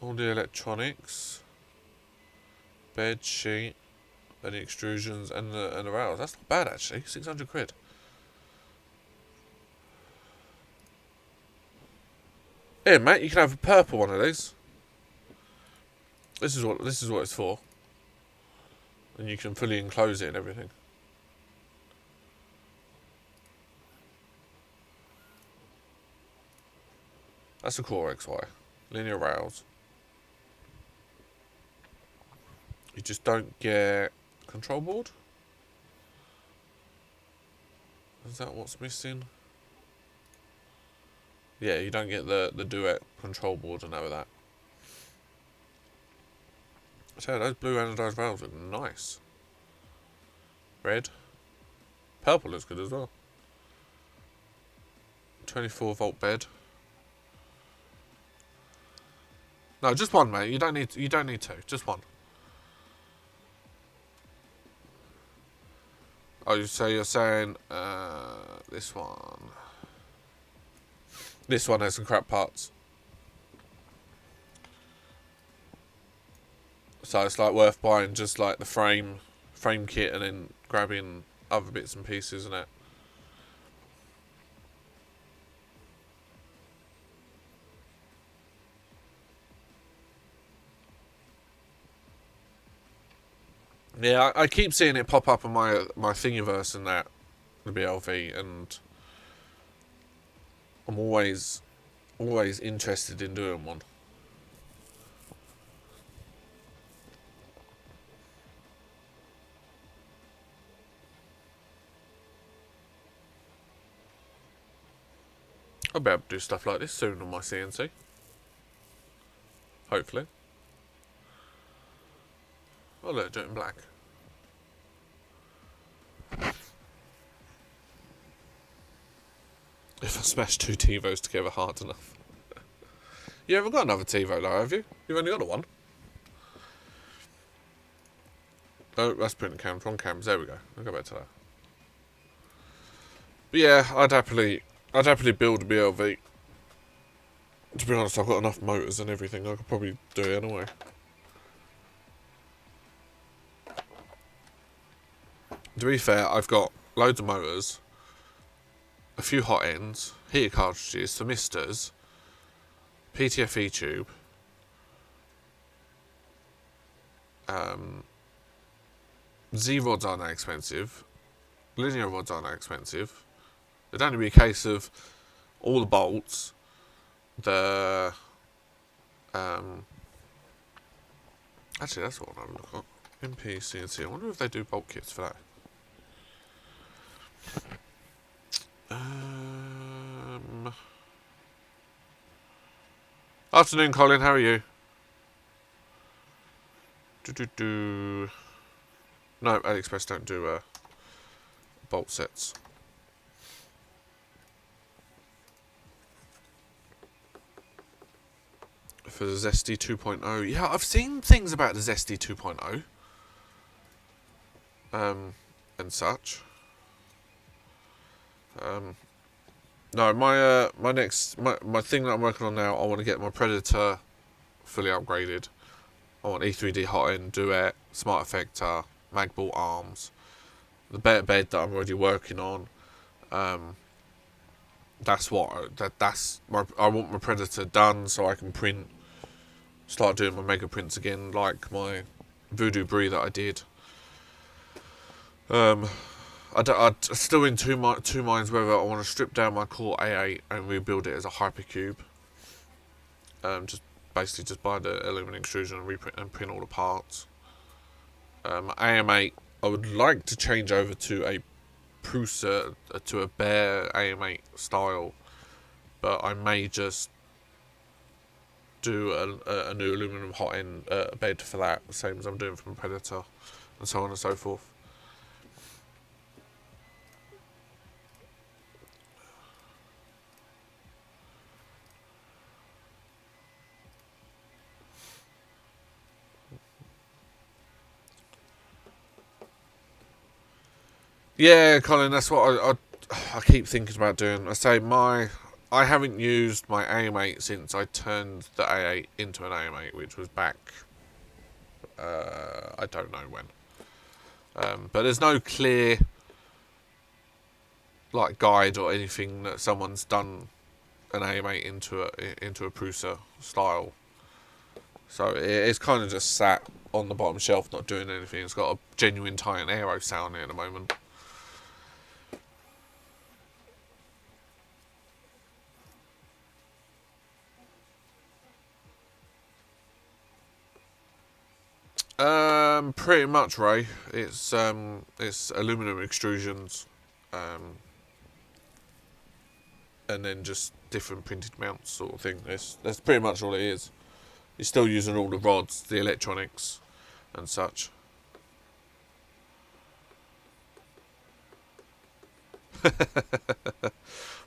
All the electronics, bed sheet, and the extrusions and the rails. That's not bad actually. 600 quid. Here, mate, you can have a purple one of these. This is what it's for. And you can fully enclose it and everything. That's a Core XY. Linear rails. You just don't get control board? Is that what's missing? Yeah, you don't get the duet control board and none of that. So those blue anodized rails look nice. Red. Purple looks good as well. 24-volt bed. No, just one, mate. You don't need two. Just one. Oh, so you're saying this one. This one has some crap parts. So it's like worth buying just like the frame kit and then grabbing other bits and pieces and that. Yeah, I keep seeing it pop up on my Thingiverse and that, the BLV, and I'm always interested in doing one. I'll be able to do stuff like this soon on my CNC. Hopefully. Oh look, do it in black. If I smash two TiVos together hard enough. You haven't got another TiVo though, have you? You've only got the one. Oh, that's printing cams, wrong cams. There we go. I'll go back to that. But yeah, I'd happily build a BLV. To be honest, I've got enough motors and everything. I could probably do it anyway. To be fair, I've got loads of motors, a few hot ends, heater cartridges, thermistors, PTFE tube, Z-rods aren't that expensive, linear rods aren't that expensive. It'd only be a case of all the bolts, the actually that's what I'll look at. MPCNC. I wonder if they do bolt kits for that. Afternoon, Colin. How are you? No, AliExpress don't do bolt sets. For the Zesty 2.0. Yeah, I've seen things about the Zesty 2.0. And such. No, my thing that I'm working on now, I want to get my Predator fully upgraded. I want E3D hot end, duet, smart effector, magbolt arms, the better bed that I'm already working on. That's what I want my Predator done so I can start doing my mega prints again, like my Voodoo Brie that I did. I'm still in two minds whether I want to strip down my core A8 and rebuild it as a hypercube. Just buy the aluminum extrusion and reprint and print all the parts. AM8, I would like to change over to a Prusa, to a bare AM8 style, but I may just do a new aluminum hot end bed for that, the same as I'm doing for my Predator, and so on and so forth. Yeah, Colin, that's what I keep thinking about doing. I haven't used my AM8 since I turned the A8 into an AM8, which was back, I don't know when. But there's no clear guide or anything that someone's done an AM8 into a Prusa style. So it's kind of just sat on the bottom shelf, not doing anything. It's got a genuine Titan Aero sound at the moment. Pretty much, Ray. It's aluminum extrusions, and then just different printed mounts, sort of thing. That's pretty much all it is. You're still using all the rods, the electronics, and such.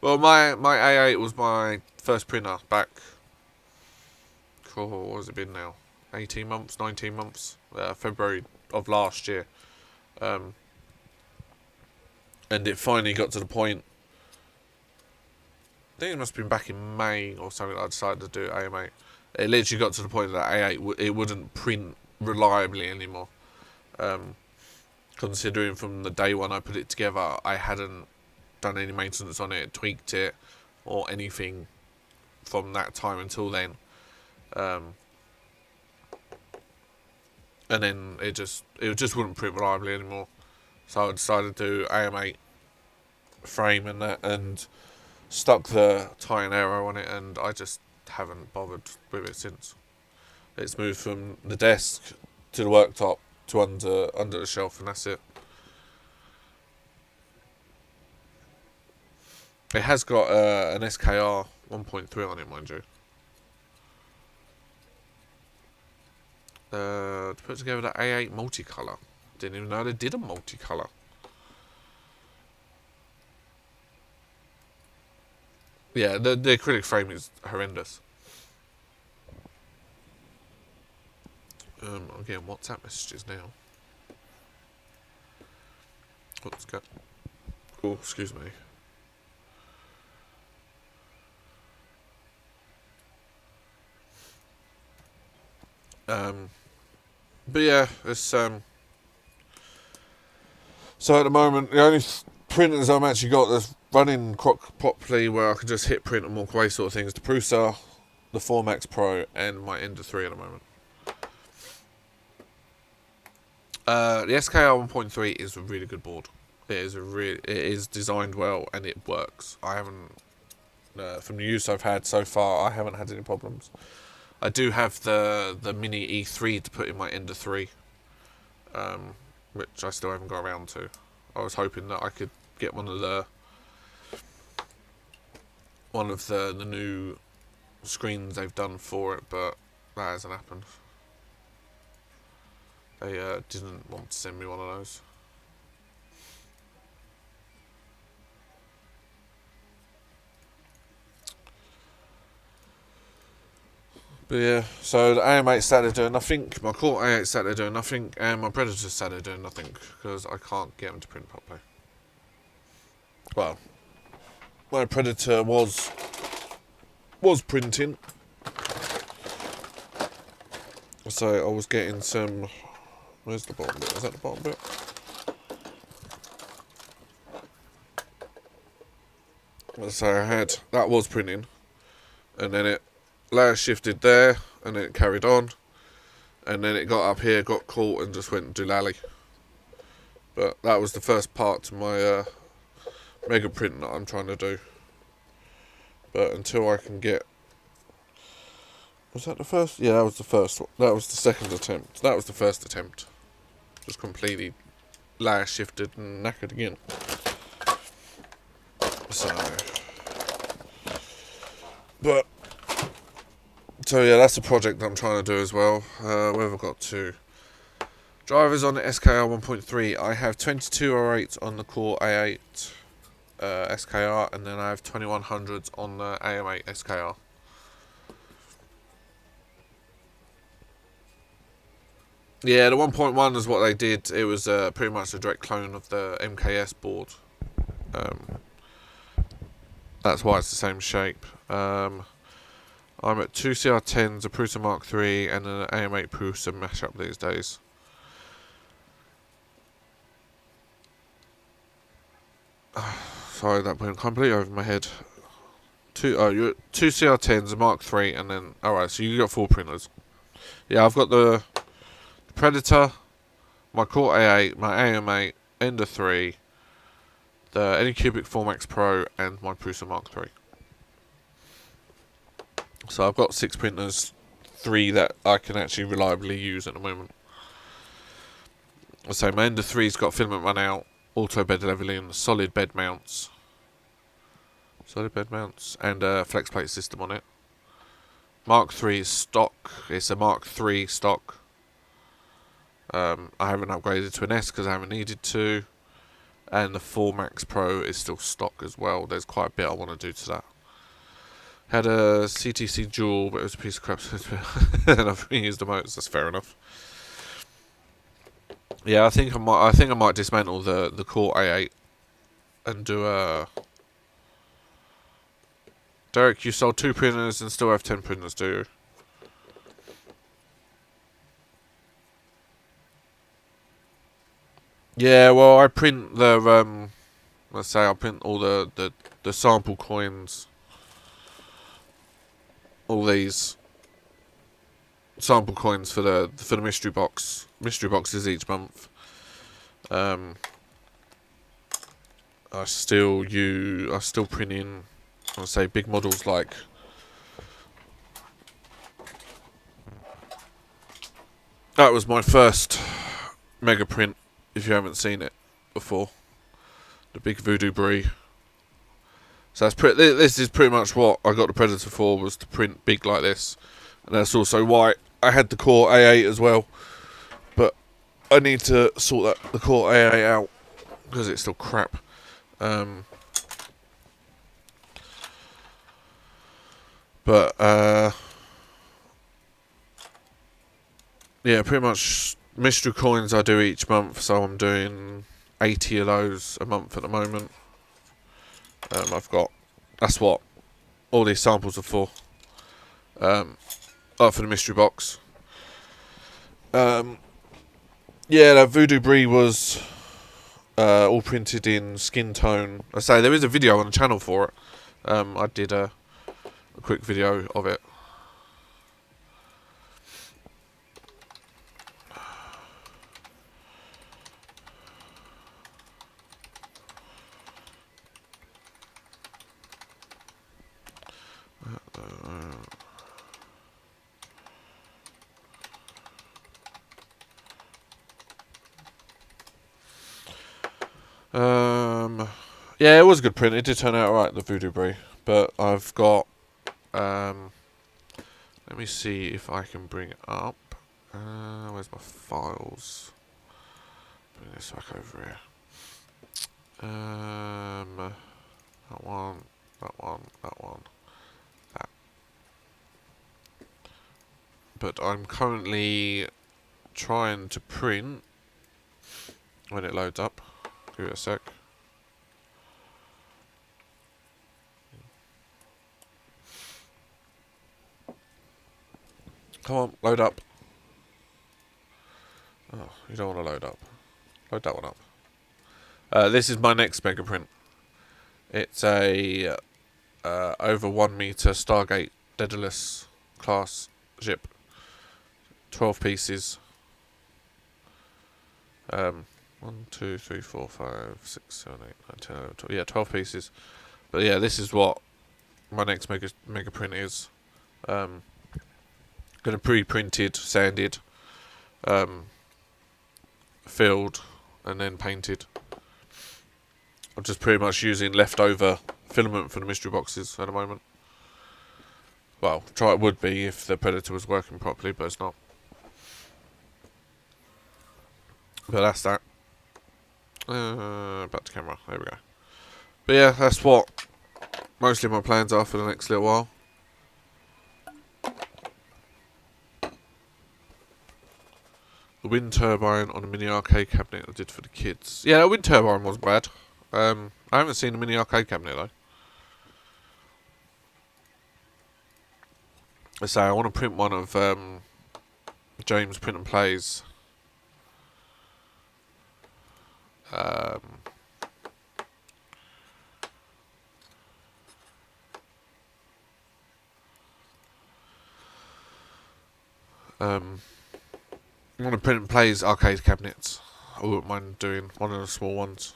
Well, my A8 was my first printer back. Cool, what has it been now? 18 months, 19 months, February of last year. And it finally got to the point, I think it must have been back in May or something that I decided to do AM8. It literally got to the point that A8, it wouldn't print reliably anymore. Considering from the day when I put it together, I hadn't done any maintenance on it, tweaked it, or anything from that time until then. And then it just wouldn't print reliably anymore. So I decided to do AM8 frame and stuck the Titan Aero on it, and I just haven't bothered with it since. It's moved from the desk to the worktop to under the shelf, and that's it. It has got an SKR 1.3 on it, mind you. To put together the A8 multicolour. Didn't even know they did a multicolour. Yeah, the acrylic frame is horrendous. I'm getting WhatsApp messages now. Let's go. Oh, excuse me. But yeah, it's so at the moment the only printers I've actually got that's running properly where I can just hit print and walk away sort of things, the Prusa, the 4Max Pro, and my Ender 3 at the moment. The SKR 1.3 is a really good board. It is designed well and it works. I haven't from the use I've had so far, I haven't had any problems. I do have the Mini E3 to put in my Ender 3, which I still haven't got around to. I was hoping that I could get one of the new screens they've done for it, but that hasn't happened. They didn't want to send me one of those. But yeah, so the AM8 started doing nothing, my Core A8 started doing nothing, and my Predator started doing nothing, because I can't get them to print properly. Well, my Predator was printing, so I was getting some. Where's the bottom bit? Is that the bottom bit? So I had that was printing, and then it layer shifted there, and then it carried on, and then it got up here, got caught, and just went doolally. But that was the first part to my mega print that I'm trying to do. But until I can get, was that the first? Yeah, that was the first one. That was the second attempt. That was the first attempt. Just completely layer shifted and knackered again. So yeah, that's a project that I'm trying to do as well. Where have I got to? Drivers on the SKR 1.3. I have 2208 on the Core A8 SKR, and then I have 2100s on the AM8 SKR. Yeah, the 1.1 is what they did. It was pretty much a direct clone of the MKS board. That's why it's the same shape. I'm at 2 CR10s, a Prusa Mark III, and an AM8 Prusa mashup these days. Sorry, that went completely over my head. You're at 2 CR10s, a Mark III, and then alright, so you got 4 printers. Yeah, I've got the Predator, my Core A8, my AM8, Ender 3, the Anycubic 4Max Pro, and my Prusa Mark III. So I've got 6 printers, 3 that I can actually reliably use at the moment. So my Ender 3's got filament run out, auto bed leveling, solid bed mounts, and a flex plate system on it. Mark III is stock. It's a Mark III stock. I haven't upgraded to an S because I haven't needed to, and the 4Max Pro is still stock as well. There's quite a bit I want to do to that. Had a CTC Dual, but it was a piece of crap, and I've reused the motors. That's fair enough. Yeah, I think I might dismantle the Core A8 and do a. Derek, you sold 2 printers and still have 10 printers, do you? Yeah, well, I print the let's say I print all the sample coins, all these sample coins for the mystery boxes each month. I still print in, I want to say, big models like that was my first mega print. If you haven't seen it before, the big Voodoo Brie. So that's this is pretty much what I got the Predator for, was to print big like this. And that's also why I had the Core A8 as well. But I need to sort the Core A8 out because it's still crap. Yeah, pretty much mystery coins I do each month, so I'm doing 80 of those a month at the moment. That's what all these samples are for. For the mystery box. Yeah, that Voodoo Brie was all printed in skin tone. I say there is a video on the channel for it. I did a quick video of it. Yeah, it was a good print. It did turn out alright, the Voodoo Brie. But I've got... let me see if I can bring it up. Where's my files? Bring this back over here. That one, that one, that one, that. But I'm currently trying to print when it loads up. Give it a sec. Come on, load up. Oh, you don't want to load up. Load that one up. This is my next mega print. It's a over 1 meter Stargate Daedalus class ship. 12 pieces. 1, 2, 3, 4, 5, 6, 7, 8, 9, 10, 11, 12. Yeah, 12 pieces. But yeah, this is what my next mega print is. Gonna pre-printed, sanded, filled, and then painted. I'm just pretty much using leftover filament for the mystery boxes at the moment. Well, try it would be if the Predator was working properly, but it's not. But that's that. Back to camera. There we go. But yeah, that's what mostly my plans are for the next little while. The wind turbine on a mini arcade cabinet I did for the kids. Yeah, the wind turbine wasn't bad. I haven't seen a mini arcade cabinet though. I say I want to print one of James Print and Plays. I want to print and plays arcade cabinets. I wouldn't mind doing one of the small ones,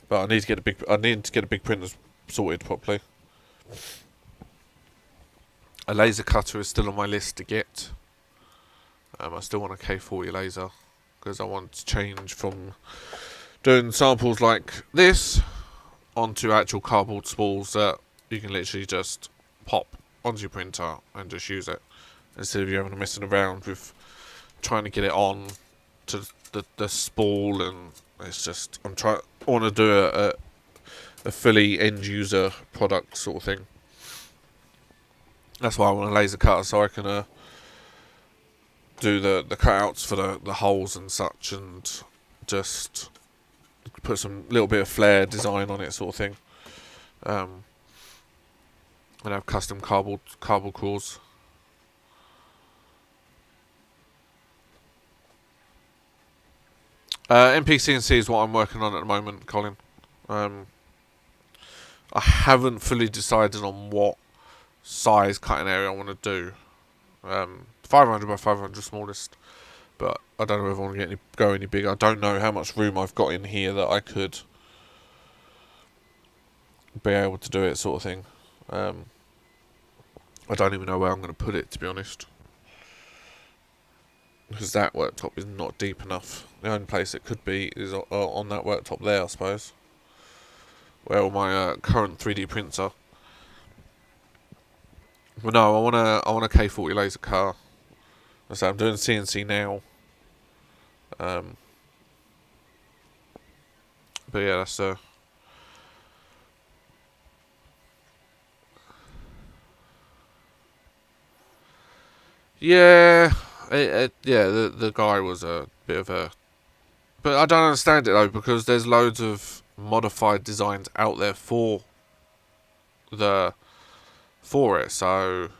but I need to get a big. I need to get a big printer sorted properly. A laser cutter is still on my list to get. I still want a K40 laser because I want to change from doing samples like this onto actual cardboard spools that you can literally just pop onto your printer and just use it instead of you having to messing around with trying to get it on to the spool. And it's just I want to do a fully end user product sort of thing. That's why I want a laser cutter, so I can do the cutouts for the holes and such, and just put some little bit of flair design on it sort of thing. And have custom cardboard cores. NPCNC is what I'm working on at the moment, Colin. I haven't fully decided on what size cutting area I want to do. 500 by 500 smallest, but I don't know if I want to go any bigger. I don't know how much room I've got in here that I could be able to do it, sort of thing. I don't even know where I'm going to put it, to be honest, because that worktop is not deep enough. The only place it could be is on that worktop there, I suppose. Well, my current 3D printer. But no, I want a K40 laser car. So I'm doing CNC now. But yeah, that's yeah, yeah. The guy was a bit of a, but I don't understand it though because there's loads of modified designs out there the for it. So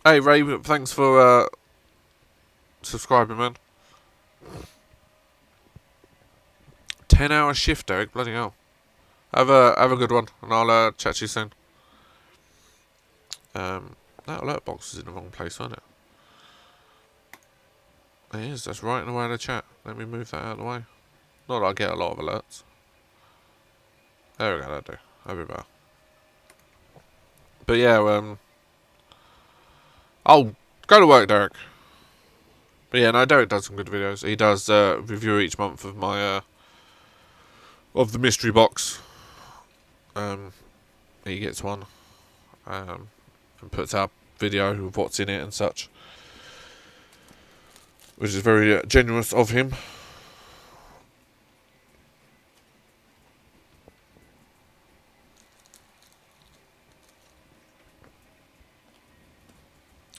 hey Ray, thanks for subscribing, man. 10-hour shift, Eric. Bloody hell. Have a good one, and I'll chat to you soon. That alert box is in the wrong place, isn't it? It is. That's right in the way of the chat. Let me move that out of the way. Not that I get a lot of alerts. There we go. That'll do. That'll be better. But yeah, oh, go to work, Derek. But yeah, no, Derek does some good videos. He does review each month of my of the mystery box. He gets one, and puts out video of what's in it and such, which is very generous of him.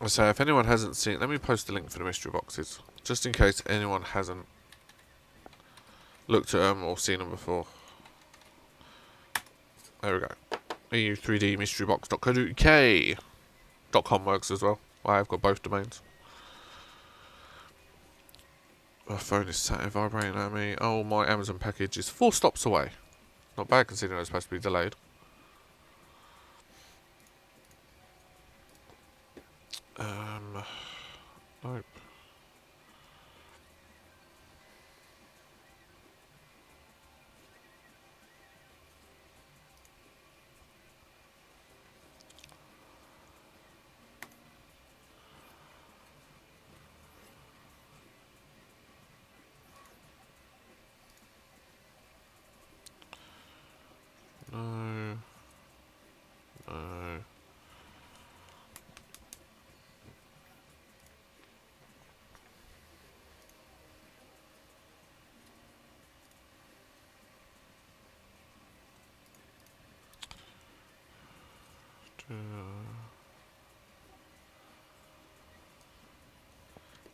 So if anyone hasn't seen, let me post the link for the mystery boxes, just in case anyone hasn't looked at them or seen them before. There we go. EU3DMysteryBox.co.uk. .com works as well. I've got both domains. My phone is sat vibrating at me. Oh, my Amazon package is 4 stops away. Not bad considering it's supposed to be delayed. Nope. No. No.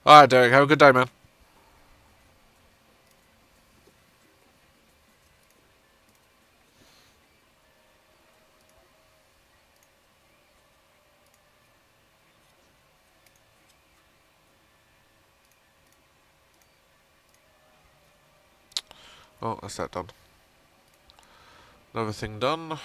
Alright, Derek, have a good day, man. Oh, that's that done. Another thing done.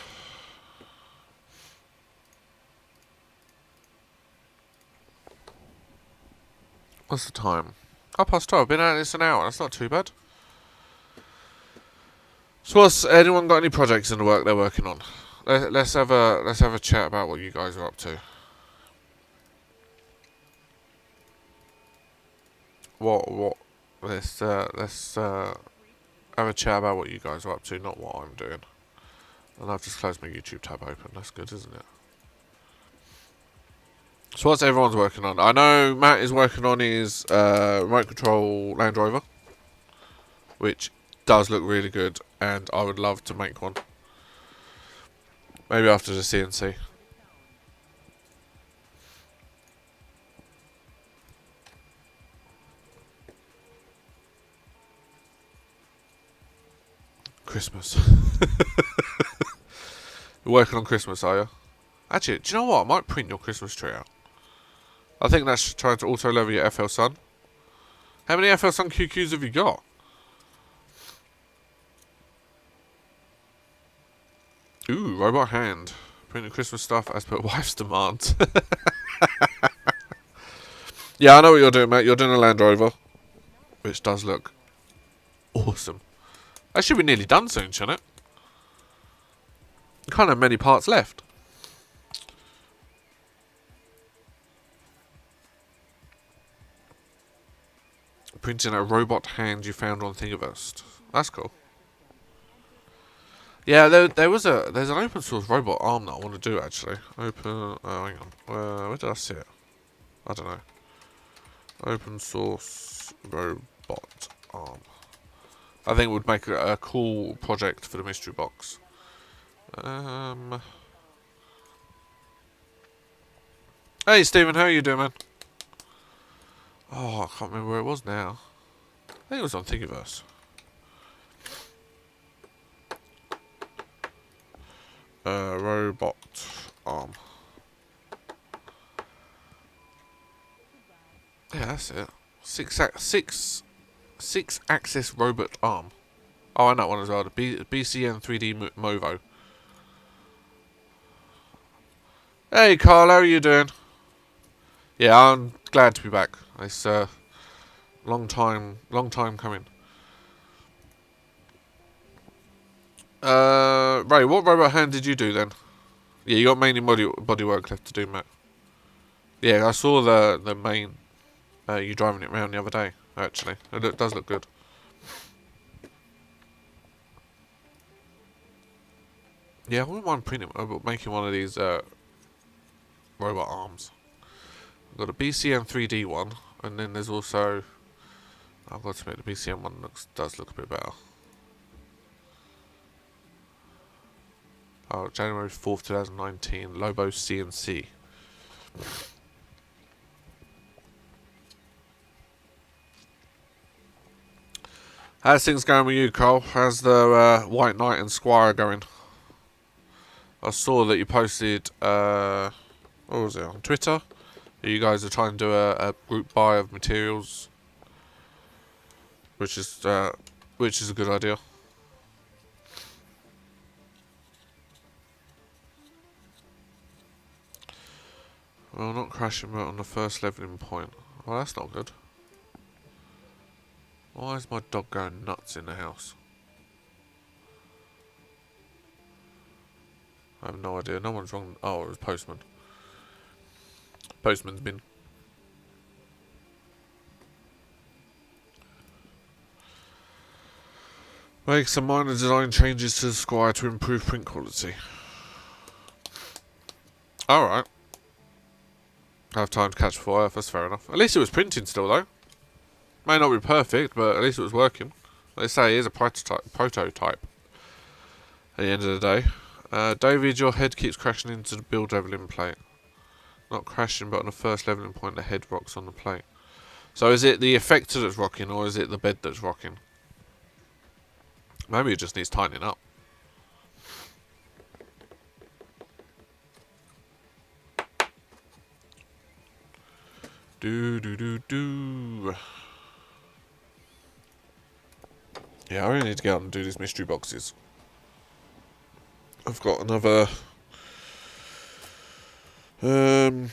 What's the time? 12:30. Been at this an hour. That's not too bad. So, what's anyone got any projects in the work they're working on? Let's have a chat about what you guys are up to. What? Let's have a chat about what you guys are up to, not what I'm doing. And I've just closed my YouTube tab open. That's good, isn't it? So what's everyone's working on? I know Matt is working on his remote control Land Rover, which does look really good, and I would love to make one. Maybe after the CNC. Christmas. You're working on Christmas, are you? Actually, do you know what? I might print your Christmas tree out. I think that's trying to auto level your FL Sun. How many FL Sun QQs have you got? Ooh, robot hand. Printing Christmas stuff as per wife's demand. Yeah, I know what you're doing, mate. You're doing a Land Rover, which does look awesome. That should be nearly done soon, shouldn't it? Can't have many parts left. Printing a robot hand you found on Thingiverse. That's cool. Yeah, there's an open source robot arm that I want to do actually. Open. Oh, hang on. Where did I see it? I don't know. Open source robot arm. I think it would make a cool project for the mystery box. Hey Stephen, how are you doing, man? Oh, I can't remember where it was now. I think it was on Thingiverse. Robot arm. Yeah, that's it. Six axis robot arm. Oh, I know one as well. The BCN 3D Movo. Hey Carl, how are you doing? Yeah, I'm glad to be back. It's long time coming. Ray, what robot hand did you do then? Yeah, you got mainly body work left to do, Matt. Yeah, I saw the main you driving it around the other day. Actually, it does look good. Yeah, I wouldn't mind making one of these robot arms. I've got a BCM 3D one, and then there's also I've got to make the BCM one does look a bit better. Oh, January 4th, 2019, Lobo CNC. How's things going with you, Carl? How's the White Knight and Squire going? I saw that you posted, what was it, on Twitter? You guys are trying to do a group buy of materials, which is a good idea. Well, not crashing but on the first leveling point. Well, that's not good. Why is my dog going nuts in the house? I have no idea. No one's wrong. Oh, it was Postman. Postman's been. Make some minor design changes to the Squire to improve print quality. Alright. Have time to catch fire, that's fair enough. At least it was printing still though. May not be perfect, but at least it was working. They say it is a prototype. At the end of the day. David, your head keeps crashing into the build leveling plate. Not crashing, but on the first leveling point the head rocks on the plate. So is it the effector that's rocking, or is it the bed that's rocking? Maybe it just needs tightening up. Do. Yeah, I really need to get out and do these mystery boxes. I've got another another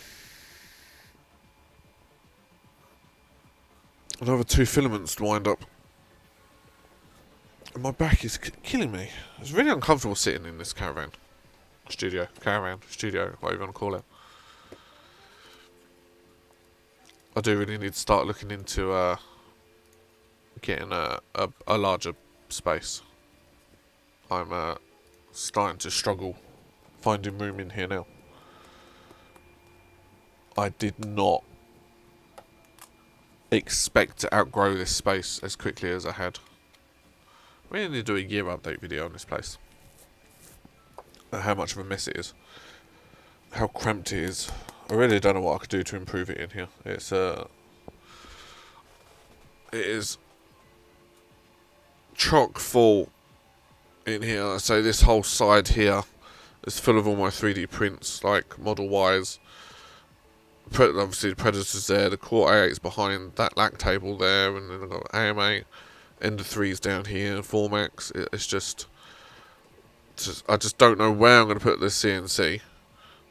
2 filaments to wind up. And my back is killing me. It's really uncomfortable sitting in this caravan, studio, whatever you want to call it. I do really need to start looking into getting a larger space. I'm starting to struggle finding room in here now. I did not expect to outgrow this space as quickly as I had. We need to do a year update video on this place. How much of a mess it is. How cramped it is. I really don't know what I could do to improve it in here. It is chock full in here. I say this whole side here is full of all my 3D prints, like Model Ys. Obviously the Predator's there, the Core A8's behind that lac table there, and then I've got AM8, Ender 3's down here, Formax. It's just I just don't know where I'm going to put this CNC.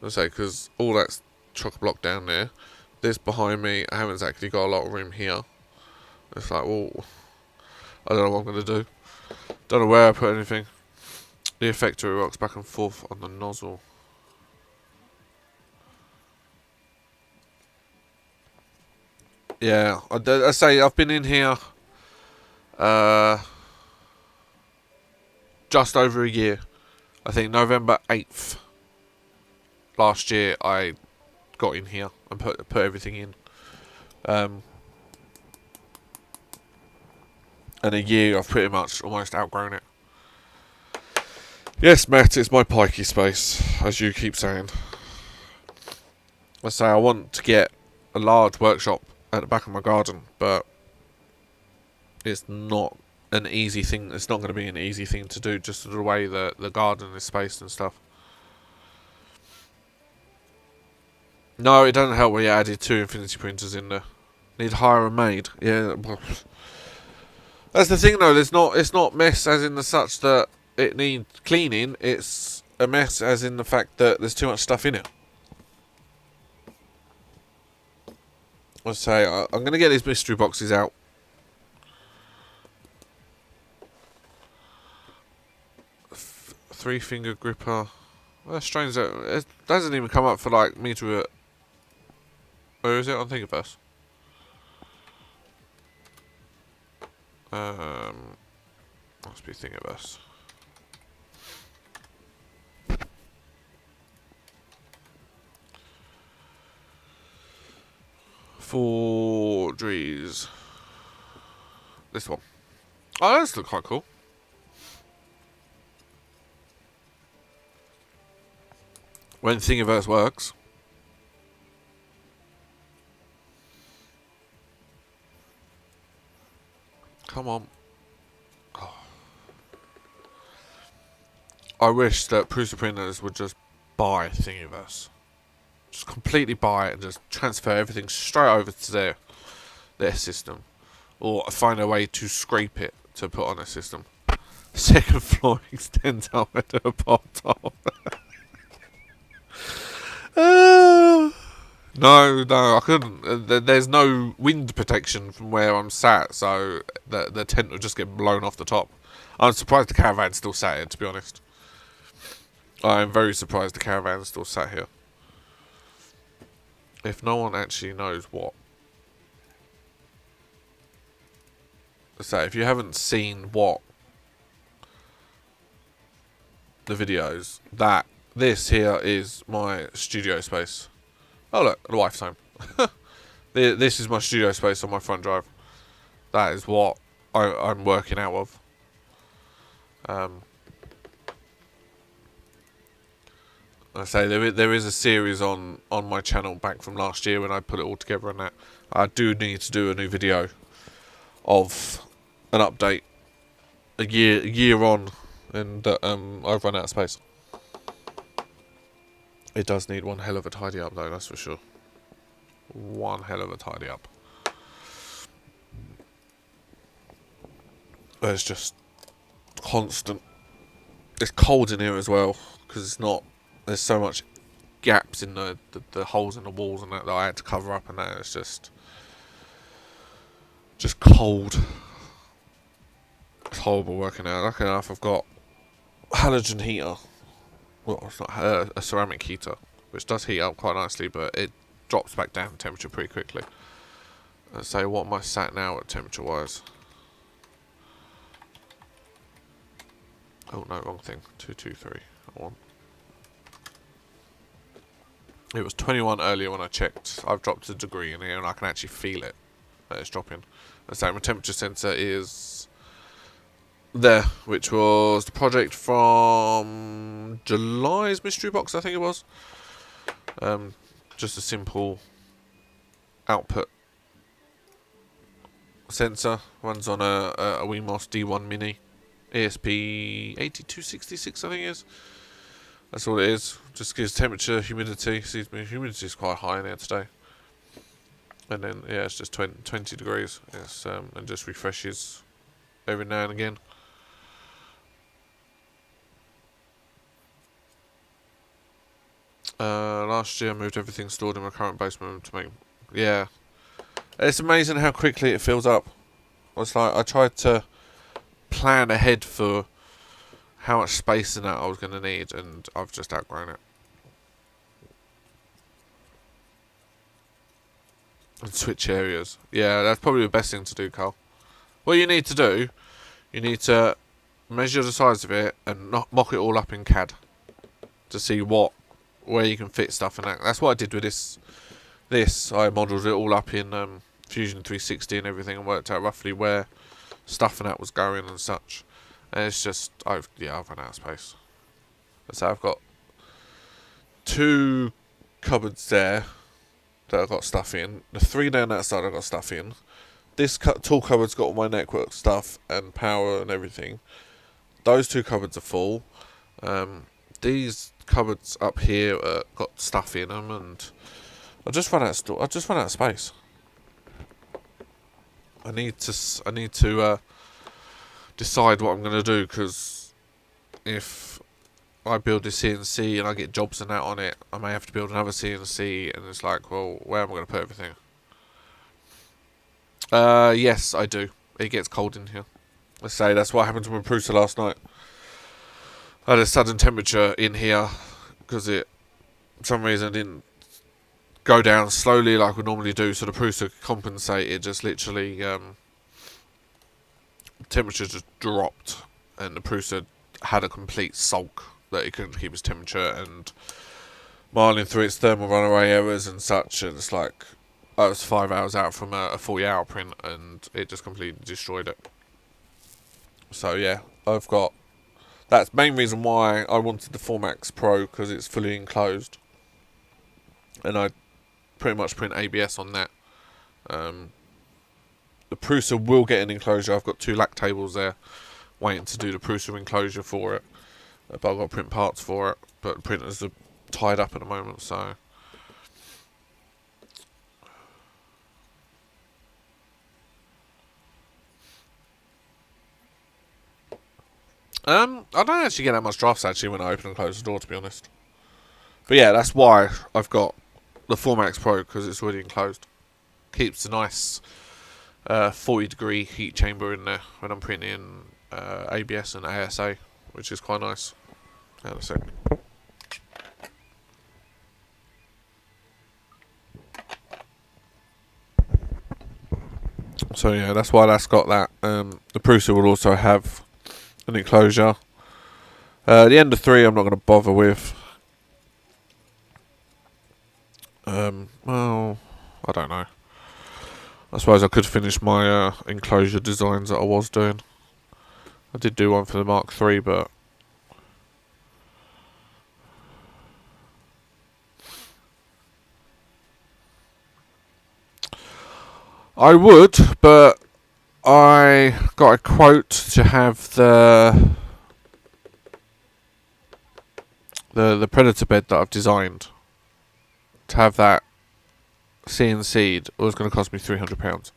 I say, because all that's chock-a-block down there. This behind me, I haven't exactly got a lot of room here. It's like, well, I don't know what I'm going to do. Don't know where I put anything. The effector rocks back and forth on the nozzle. Yeah, I say I've been in here just over a year. I think November 8th last year I got in here and put everything in. And a year I've pretty much almost outgrown it. Yes, Matt, it's my pikey space, as you keep saying. I say I want to get a large workshop at the back of my garden, but it's not an easy thing. It's not going to be an easy thing to do, just the way the garden is spaced and stuff. No, it doesn't help when you added 2 infinity printers in there. Need to hire a maid. Yeah, that's the thing though. It's not mess as in the such that it needs cleaning. It's a mess as in the fact that there's too much stuff in it. I say I'm going to get these mystery boxes out. Three-finger gripper. Well, that's strange that it doesn't even come up for like me to. Where is it on Thingiverse? Must be Thingiverse. Forgeries. This one. Oh, this looks quite cool. When Thingiverse works. Come on. Oh. I wish that Prusa printers would just buy Thingiverse. Just completely buy it and just transfer everything straight over to their system. Or find a way to scrape it to put on a system. Second floor extends out to the bottom. No, I couldn't. There's no wind protection from where I'm sat, so the tent will just get blown off the top. I'm surprised the caravan's still sat here, to be honest. I'm very surprised the caravan's still sat here. If no one actually knows what. So, if you haven't seen what the videos, this here is my studio space. Oh look, the wife's home. This is my studio space on my front drive. That is what I'm working out of. I say there is a series on my channel back from last year when I put it all together and that. I do need to do a new video of an update a year on, and I've run out of space. It does need one hell of a tidy up though, that's for sure. One hell of a tidy up. It's just constant. It's cold in here as well because it's not. There's so much gaps in the holes in the walls and that I had to cover up, and that it's just cold. It's horrible working out. Lucky enough, I've got halogen heater. Well, it's not a ceramic heater, which does heat up quite nicely, but it drops back down temperature pretty quickly. Let's say what am I sat now at temperature wise? Oh no, wrong thing. 223. On. It was 21 earlier when I checked. I've dropped a degree in here and I can actually feel it. That it's dropping. Let's say my temperature sensor is there, which was the project from July's mystery box, I think it was. Just a simple output sensor. Runs on a Wemos D1 Mini ESP8266, I think it is. That's all it is. Just gives temperature, humidity. Excuse me, humidity is quite high in here today. And then yeah, it's just 20 degrees. Yes, and just refreshes every now and again. Last year I moved everything stored in my current basement to make. Yeah, it's amazing how quickly it fills up. It's like I tried to plan ahead for how much space in that I was going to need, and I've just outgrown it. And switch areas. Yeah, that's probably the best thing to do, Carl. What you need to do, you need to measure the size of it, and mock it all up in CAD to see where you can fit stuff in that. That's what I did with this. I modelled it all up in Fusion 360 and everything, and worked out roughly where stuff and that was going and such. And it's just I've run out of space. So I've got 2 cupboards there that I've got stuff in. The 3 down that side I've got stuff in. This tall cupboard's got all my network stuff and power and everything. Those 2 cupboards are full. These cupboards up here got stuff in them, and I just run out of space. I need to decide what I'm going to do, because if I build this CNC and I get jobs and that on it, I may have to build another CNC, and it's like, well, where am I going to put everything? Yes, I do. It gets cold in here. Let's say that's what happened to my Pretzel last night. I had a sudden temperature in here because it, for some reason, didn't go down slowly like we normally do. So the Pretzel compensated. Just literally, temperature just dropped, and the Pretzel had a complete sulk that it couldn't keep its temperature, and miling through its thermal runaway errors and such. And it's like I was 5 hours out from a 40-hour print, and it just completely destroyed it. So yeah, that's the main reason why I wanted the Formax Pro, because it's fully enclosed, and I pretty much print ABS on that. The Prusa will get an enclosure. I've got 2 lac tables there waiting to do the Prusa enclosure for it, but I've got to print parts for it, but the printers are tied up at the moment, so I don't actually get that much drafts actually when I open and close the door, to be honest. But yeah, that's why I've got the Formax Pro, because it's already enclosed. Keeps a nice 40-degree heat chamber in there when I'm printing ABS and ASA, which is quite nice. Hang on a sec. So yeah, that's why that's got that. The Prusa will also have an enclosure. The Ender 3 I'm not going to bother with. Well, I don't know. I suppose I could finish my enclosure designs that I was doing. I did do one for the Mark 3, but I would, but I got a quote to have the Predator bed that I've designed, to have that CNC'd. It was going to cost me £300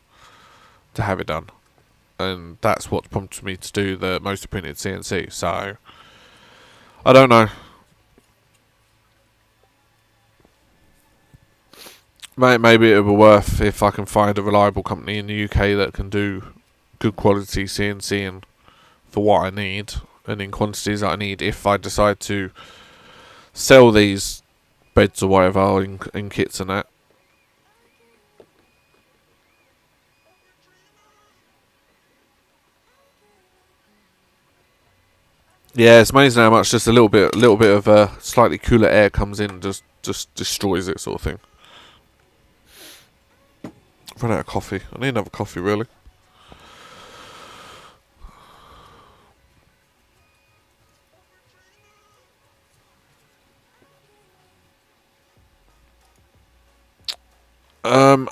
to have it done, and that's what prompted me to do the motor printed CNC. So I don't know. Maybe it will be worth if I can find a reliable company in the UK that can do good quality CNCing for what I need and in quantities that I need, if I decide to sell these beds or whatever in kits and that. Yeah, it's amazing how much just a little bit of slightly cooler air comes in and just destroys it, sort of thing. I've run out of coffee. I need another coffee, really.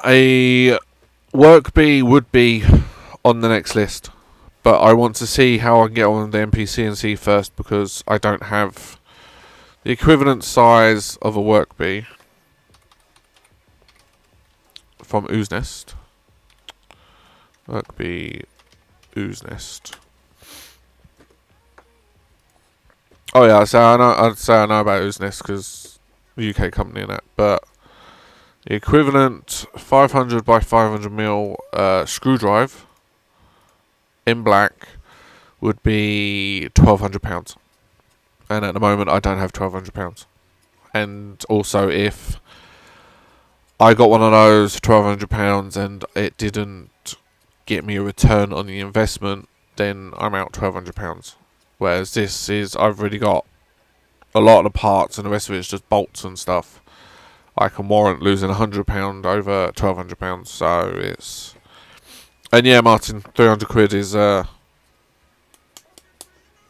A work bee would be on the next list, but I want to see how I can get on with the MPCNC first, because I don't have the equivalent size of a work bee from Ooze Nest. Work bee Ooze Nest. Oh yeah, I'd say I know about Ooze Nest because the UK company and that, but the equivalent 500 by 500 mil screw drive in black would be £1,200, and at the moment I don't have £1,200. And also, if I got one of those for £1,200 and it didn't get me a return on the investment, then I'm out £1,200. Whereas this is, I've already got a lot of the parts and the rest of it is just bolts and stuff. I can warrant losing £100 over £1,200, so it's... And yeah, Martin, 300 quid is, yeah,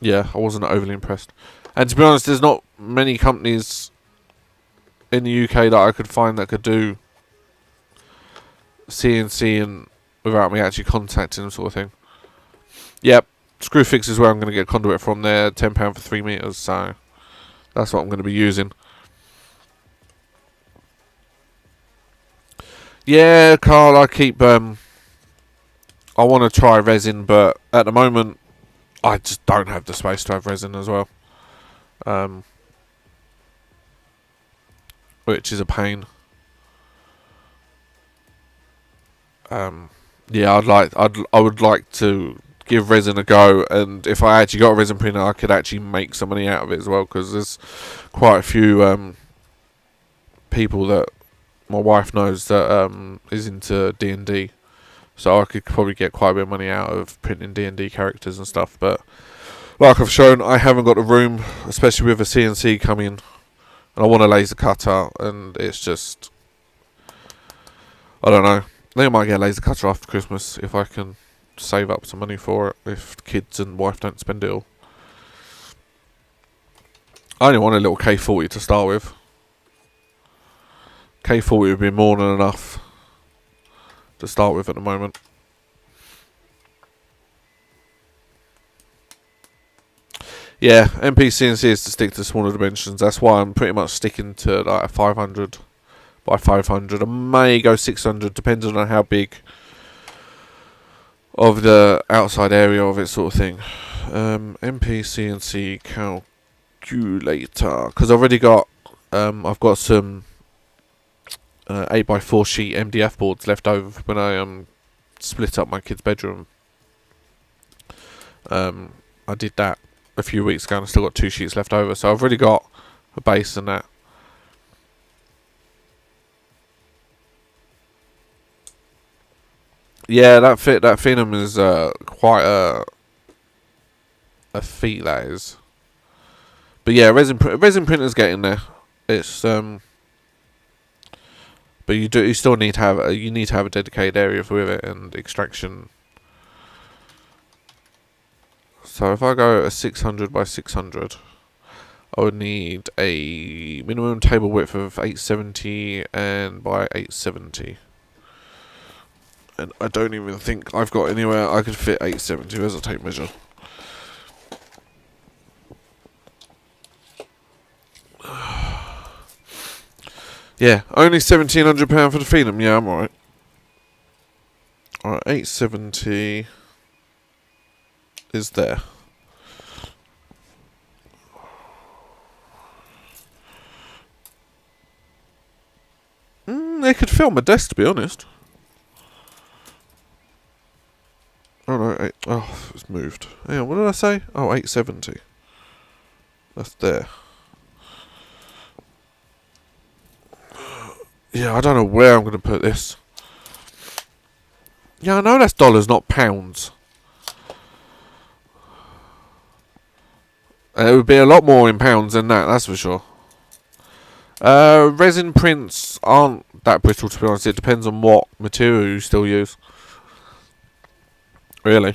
I wasn't overly impressed. And to be honest, there's not many companies in the UK that I could find that could do CNC and without me actually contacting them, sort of thing. Yep, Screwfix is where I'm going to get conduit from there, £10 for 3 metres, so that's what I'm going to be using. Yeah, Carl, I keep, I want to try resin, but at the moment, I just don't have the space to have resin as well. Which is a pain. Yeah, I would like to give resin a go, and if I actually got a resin printer, I could actually make some money out of it as well, because there's quite a few people that my wife knows that is into D&D, so I could probably get quite a bit of money out of printing D&D characters and stuff. But like I've shown, I haven't got the room, especially with a CNC coming, and I want a laser cutter, and it's just, I don't know. I think I might get a laser cutter after Christmas if I can save up some money for it, if the kids and wife don't spend it all. I only want a little K40 to start with. K40 would be more than enough to start with at the moment. Yeah, MPCNC is to stick to smaller dimensions. That's why I'm pretty much sticking to like a 500 by 500. I may go 600, depending on how big of the outside area of it, sort of thing. MPCNC calculator, because I've already got I've got some 8x4 sheet MDF boards left over when I split up my kid's bedroom. I did that a few weeks ago and I still got 2 sheets left over, so I've already got a base and that. Yeah, that Phenom is quite a feat, that is. But yeah, resin printer's getting there. It's but you still need to have a dedicated area with it and extraction. So if I go a 600 by 600, I would need a minimum table width of 870 and by 870. And I don't even think I've got anywhere I could fit 870 as a tape measure. Yeah, only £1,700 for the Phenom. Yeah, I'm alright. Alright, 870 is there. They could fill my desk, to be honest. Oh no, it's moved. Hang on, what did I say? Oh, 870. That's there. Yeah, I don't know where I'm going to put this. Yeah, I know that's dollars, not pounds. And it would be a lot more in pounds than that, that's for sure. Resin prints aren't that brittle, to be honest. It depends on what material you still use. Really.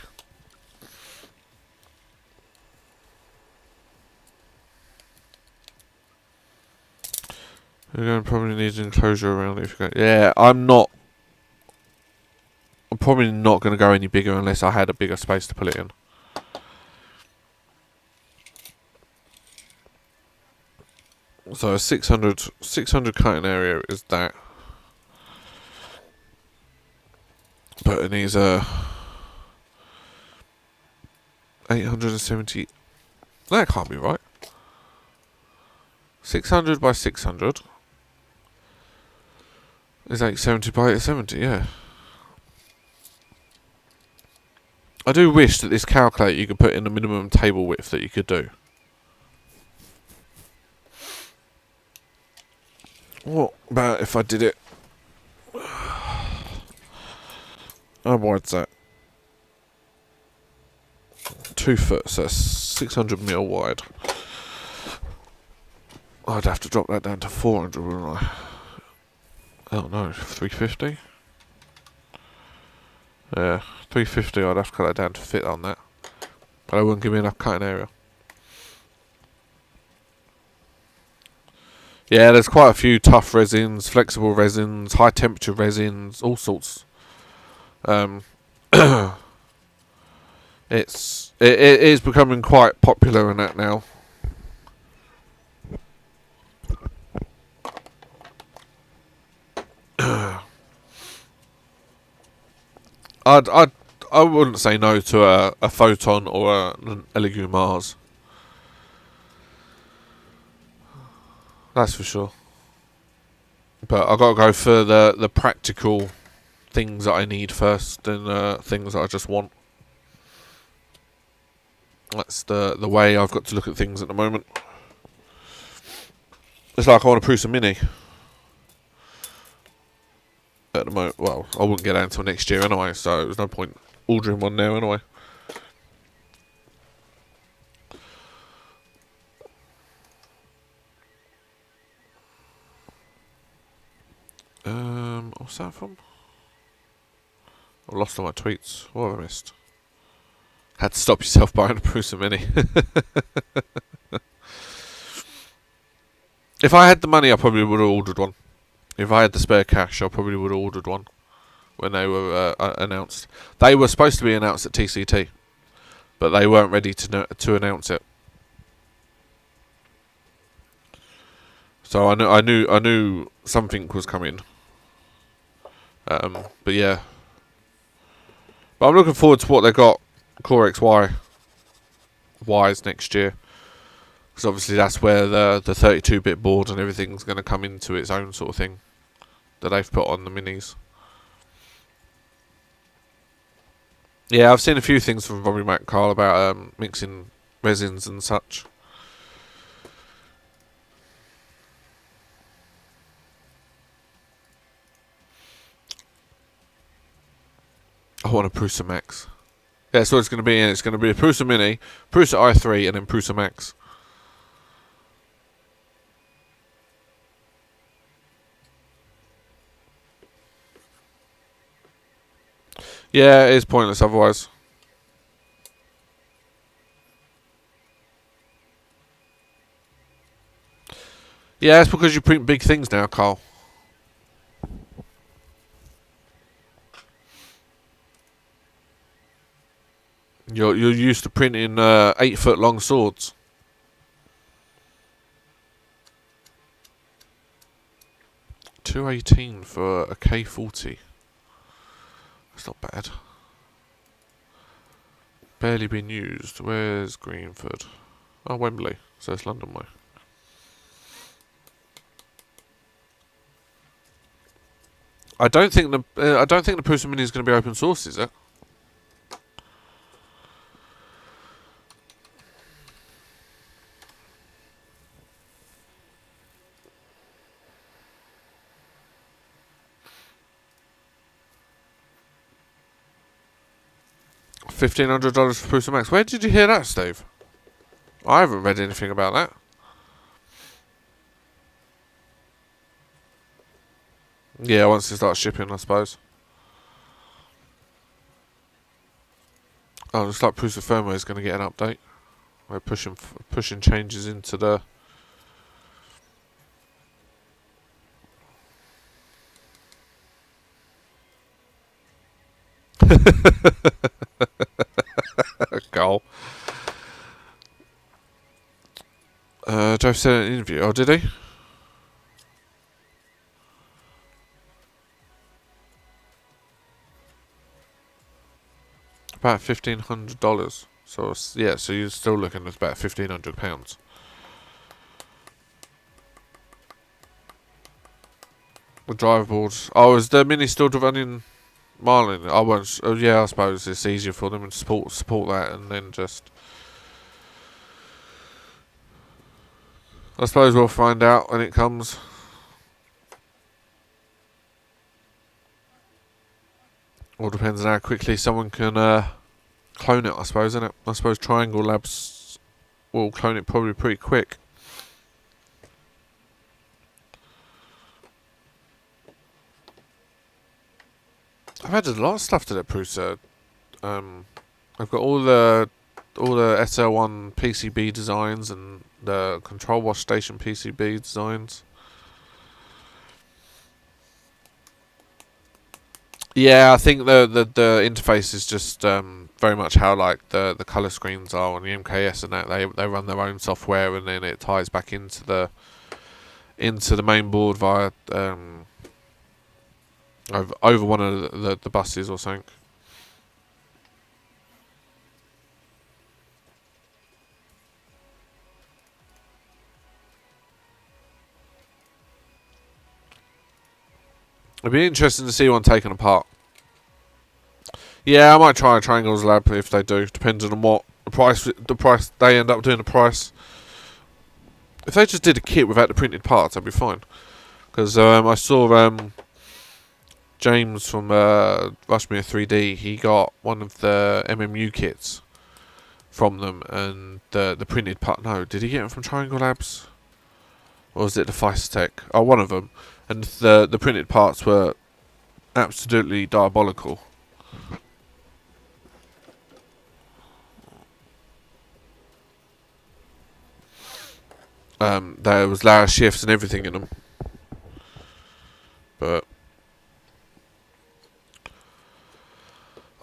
You're going to probably need an enclosure around it if you go. Yeah, I'm probably not going to go any bigger unless I had a bigger space to put it in. So 600 cutting area is that. But it needs a 870. That can't be right. 600 by 600 is 870 by 870, yeah. I do wish that this calculator you could put in the minimum table width that you could do. What about if I did it? How wide's that? 2 foot, so 600mm wide. I'd have to drop that down to 400, wouldn't I? Oh no, 350? Yeah, 350, I'd have to cut that down to fit on that. But it wouldn't give me enough cutting area. Yeah, there's quite a few tough resins, flexible resins, high temperature resins, all sorts. It is becoming quite popular in that now. I wouldn't say no to a Photon or an Elegoo Mars. That's for sure. But I gotta go for the practical things that I need first, than things that I just want. That's the way I've got to look at things at the moment. It's like I want a Prusa Mini. At the moment, well, I wouldn't get that until next year anyway, so there's no point ordering one now anyway. What's that from? I've lost all my tweets. What have I missed? Had to stop yourself buying a Prusa Mini. If I had the money, I probably would have ordered one. If I had the spare cash, I probably would have ordered one when they were announced. They were supposed to be announced at TCT, but they weren't ready to announce it. So I knew something was coming. But yeah. But I'm looking forward to what they got Core XY's next year. Because obviously that's where the 32-bit board and everything's going to come into its own sort of thing that they've put on the minis. Yeah, I've seen a few things from Robbie McCall about mixing resins and such. I want a Prusa Max. Yeah, that's what it's going to be. It's going to be a Prusa Mini, Prusa i3, and then Prusa Max. Yeah, it is pointless otherwise. Yeah, it's because you print big things now, Carl. You're used to printing 8-foot long swords. $218 for a K40. That's not bad. Barely been used. Where's Greenford? Oh, Wembley. So it's London way. I don't think the Prusa Mini is going to be open source, is it? $1,500 for Prusa Max. Where did you hear that, Steve? I haven't read anything about that. Yeah, once it starts shipping, I suppose. Oh, looks like Prusa firmware is going to get an update. We're pushing changes into the. Goal. Joe said in an interview. Oh, did he? About $1,500. So yeah, so you're still looking at about £1,500. The drive boards. Oh, is the Mini still running Marlin? I won't. Oh, yeah, I suppose it's easier for them to support that, and then just. I suppose we'll find out when it comes. All depends on how quickly someone can clone it, I suppose, isn't it? I suppose Triangle Labs will clone it probably pretty quick. I've added a lot of stuff to that Prusa. I've got all the SL1 PCB designs and the control wash station PCB designs. Yeah, I think the interface is just very much how like the color screens are on the MKS and that they run their own software and then it ties back into the main board via over one of the buses or something. It'd be interesting to see one taken apart. Yeah, I might try a Triangles Lab if they do, depending on what the price they end up doing the price. If they just did a kit without the printed parts, that'd be fine. Because I saw James from Rushmere 3D. He got one of the MMU kits from them, and the printed part. No, did he get them from Triangle Labs? Or was it the Feistek? Oh, one of them. And the printed parts were absolutely diabolical. There was loud shifts and everything in them. But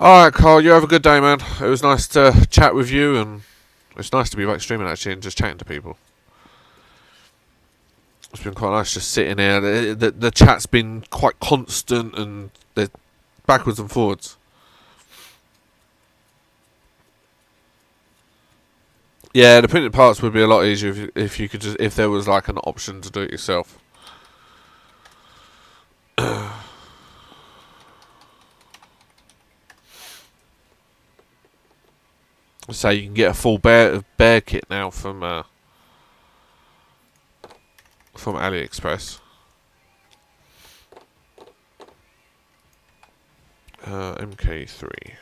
alright, Carl, you have a good day, man. It was nice to chat with you, and it's nice to be back streaming actually and just chatting to people. It's been quite nice just sitting here. The chat's been quite constant and they're backwards and forwards. Yeah, the printed parts would be a lot easier if you could just if there was like an option to do it yourself. So you can get a full bear kit now from AliExpress. MK3.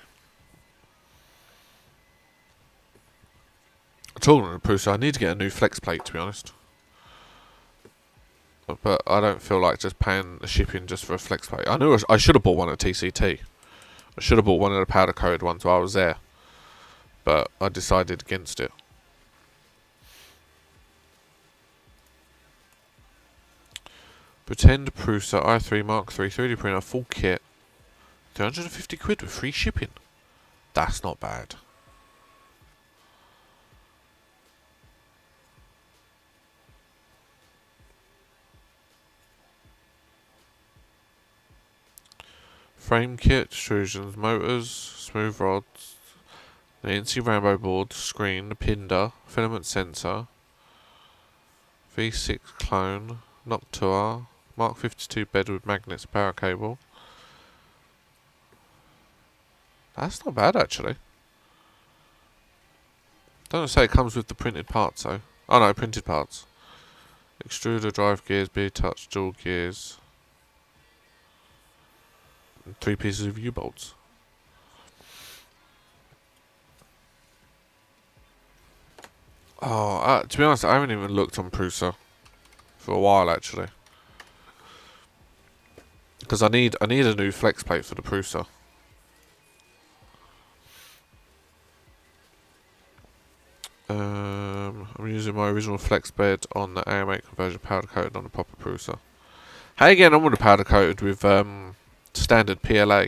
Talking of the Prusa, I need to get a new flex plate to be honest. But I don't feel like just paying the shipping just for a flex plate. I knew I should have bought one at TCT. I should have bought one of the powder coated ones while I was there. But I decided against it. Pretend Prusa i3 Mark III 3D printer full kit. 350 quid with free shipping. That's not bad. Frame kit, extrusions, motors, smooth rods, the NC Rambo board, screen, the pinder, filament sensor, V6 clone, Noctua, Mark 52 bed with magnets, power cable. That's not bad actually. Don't say it comes with the printed parts though. Oh no, printed parts. Extruder, drive gears, B-touch, dual gears. And 3 pieces of U-bolts. Oh, to be honest, I haven't even looked on Prusa for a while actually. Because I need a new flex plate for the Prusa. I'm using my original flex bed on the AM8 conversion powder coated on the proper Prusa. Hey again, I'm on the powder coated with standard PLA.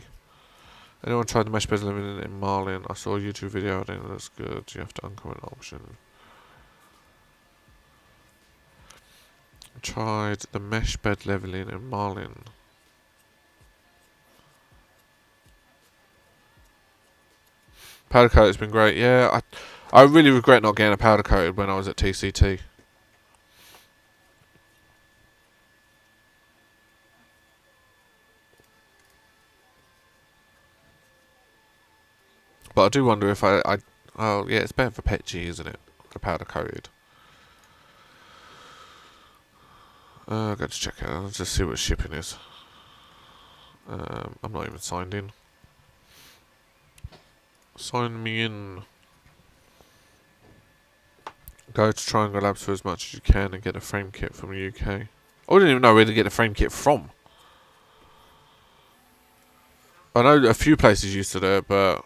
Anyone tried the mesh bed living in Marlin? I saw a YouTube video, I think that's good. You have to uncomment option. I tried the mesh bed leveling in Marlin. Powder coated's been great, yeah. I really regret not getting a powder coated when I was at TCT. But I do wonder if oh yeah, it's better for Petchy, isn't it? The powder coated. I've got to check it out. Let's just see what shipping is. I'm not even signed in. Sign me in. Go to Triangle Labs for as much as you can and get a frame kit from the UK. I didn't even know where to get a frame kit from. I know a few places used to do it, but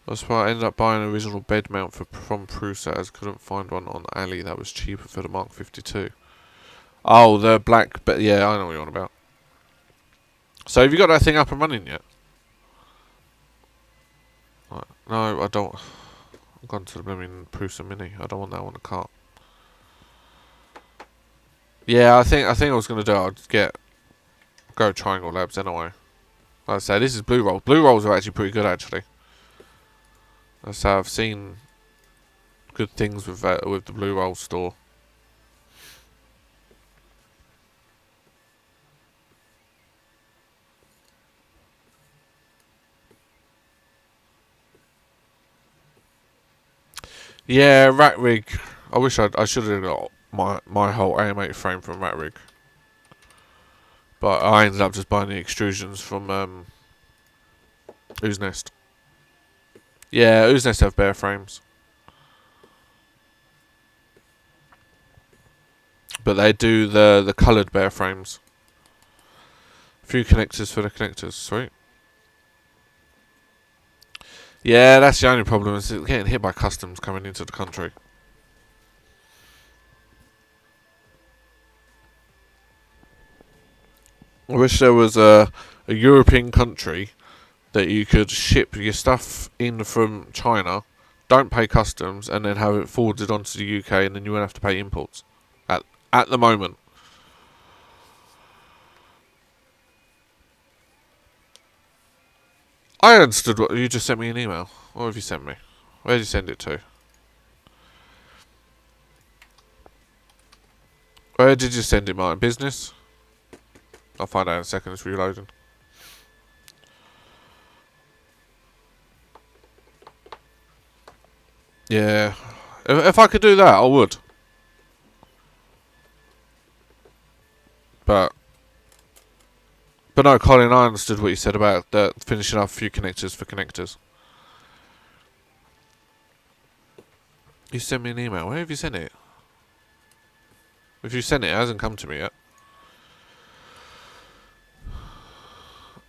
that's why I ended up buying an original bed mount from Prusa, as couldn't find one on Ali that was cheaper for the Mark 52. Oh, the black bed. Yeah, I know what you're on about. So have you got that thing up and running yet? Right. No, I don't. I've gone to the blooming Prusa Mini. I don't want that on the cart. Yeah, I think I was gonna do. I'd go Triangle Labs anyway. Like I say, this is Blue Rolls. Blue Rolls are actually pretty good, actually. Like I say, I've seen good things with the Blue Rolls store. Yeah, Rat Rig. I wish I should have got my whole AM8 frame from Rat Rig, but I ended up just buying the extrusions from Ooze Nest. Yeah, Ooze Nest have bare frames, but they do the coloured bare frames. A few connectors for the connectors, sweet. Yeah, that's the only problem, is getting hit by customs coming into the country. I wish there was a European country that you could ship your stuff in from China, don't pay customs, and then have it forwarded onto the UK, and then you won't have to pay imports. At the moment. I understood what you just sent me an email. What have you sent me? Where did you send it to? Where did you send it, Martin? Business? I'll find out in a second. It's reloading. Yeah. If I could do that, I would. But no, Colin, I understood what you said about finishing up a few connectors for connectors. You sent me an email. Where have you sent it? If you sent it, it hasn't come to me yet.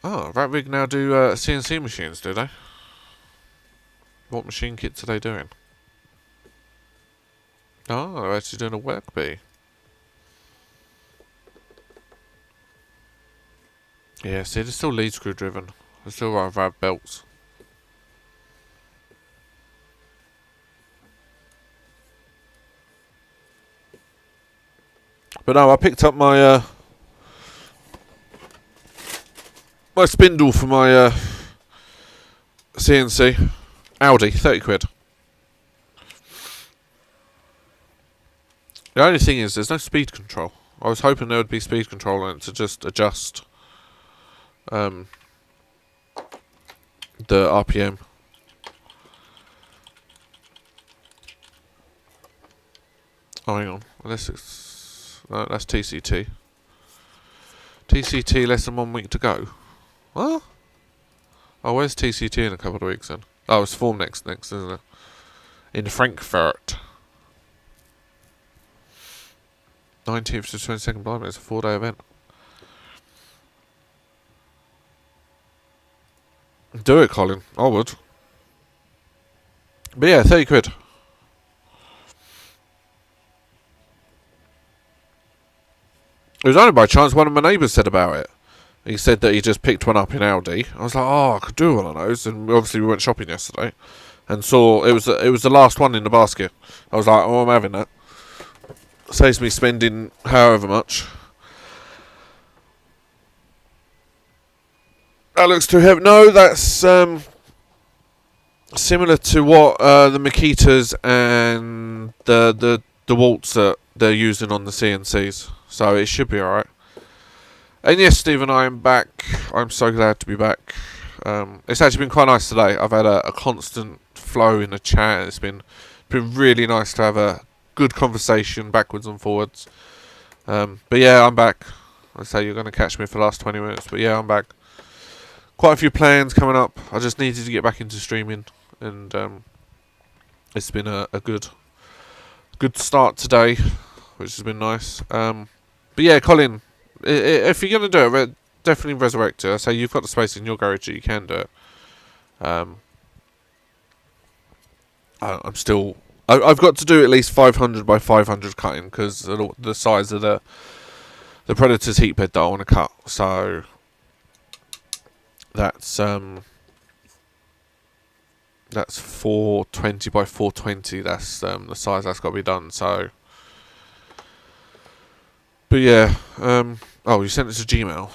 Oh, Rat Rig now do CNC machines, do they? What machine kits are they doing? Oh, they're actually doing a work bee. Yeah, see, they're still lead screw driven. They're still rather have belts. But no, I picked up my my spindle for my CNC. Audi, 30 quid. The only thing is, there's no speed control. I was hoping there would be speed control on it to just adjust the RPM. Oh, hang on. Unless it's... No, that's TCT. TCT less than 1 week to go. What? Oh, where's TCT in a couple of weeks then? Oh, it's Form next, isn't it? In Frankfurt. 19th to 22nd, blimey, it's a 4-day event. Do it, Colin. I would. But yeah, 30 quid. It was only by chance one of my neighbours said about it. He said that he just picked one up in Aldi. I was like, oh, I could do one of those. And obviously we went shopping yesterday and saw it was the last one in the basket. I was like, oh, I'm having that. Saves me spending however much. That looks too heavy. No, that's similar to what the Makitas and the Waltz that they're using on the CNCs. So it should be alright. And yes, Steve and I am back. I'm so glad to be back. It's actually been quite nice today. I've had a constant flow in the chat. It's been really nice to have a good conversation backwards and forwards. But yeah, I'm back. I say you're going to catch me for the last 20 minutes, but yeah, I'm back. Quite a few plans coming up. I just needed to get back into streaming, and it's been a good start today, which has been nice. But yeah, Colin, if you're going to do it, definitely resurrect it. I say you've got the space in your garage that you can do it. I'm still... I've got to do at least 500 by 500 cutting, because the size of the Predator's heat bed that I want to cut. So that's 420 by 420. That's the size that's got to be done. So, but yeah. Oh, you sent it to Gmail.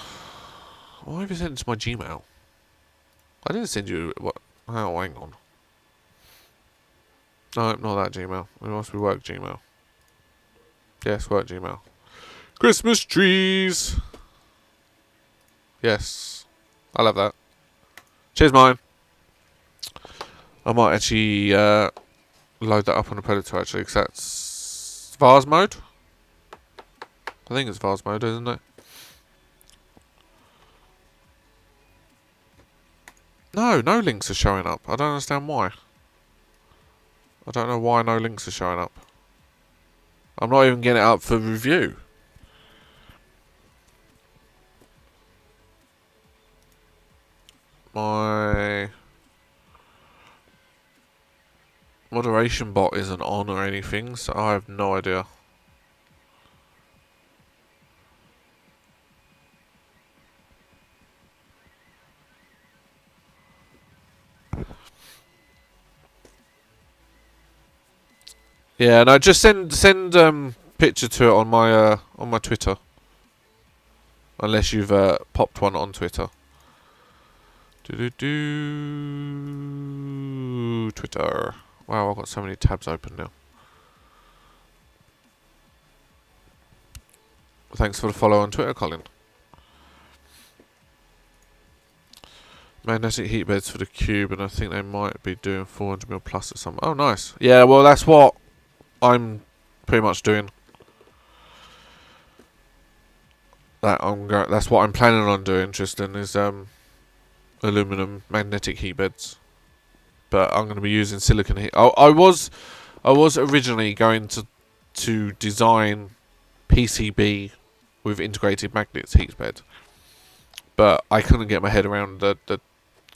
Why have you sent it to my Gmail? I didn't send you what? Oh, hang on. No, not that Gmail. It must be work Gmail. Yes, work Gmail. Christmas trees. Yes, I love that. Cheers, mine. I might actually load that up on the Predator actually, because that's vase mode. I think it's vase mode, isn't it? No links are showing up. I don't understand why. I don't know why no links are showing up. I'm not even getting it up for review. My moderation bot isn't on or anything, so I have no idea. Yeah, no, just send picture to it on my Twitter. Unless you've popped one on Twitter. Twitter. Wow, I've got so many tabs open now. Thanks for the follow on Twitter, Colin. Magnetic heat beds for the cube, and I think they might be doing 400mm plus or something. Oh, nice. Yeah, well, that's what I'm pretty much doing. That's what I'm planning on doing, Tristan, is aluminum magnetic heat beds. But I'm going to be using silicon heat. I was originally going to design PCB with integrated magnets heat bed, but I couldn't get my head around the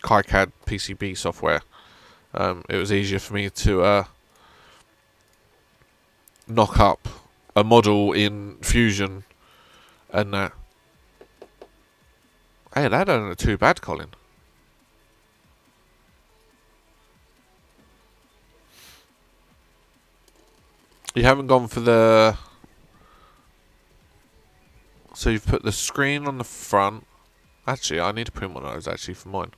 KiCad PCB software. It was easier for me to knock up a model in Fusion and that. Hey, that don't look too bad, Colin. You haven't gone for the... So you've put the screen on the front. Actually, I need to print one of those actually for mine.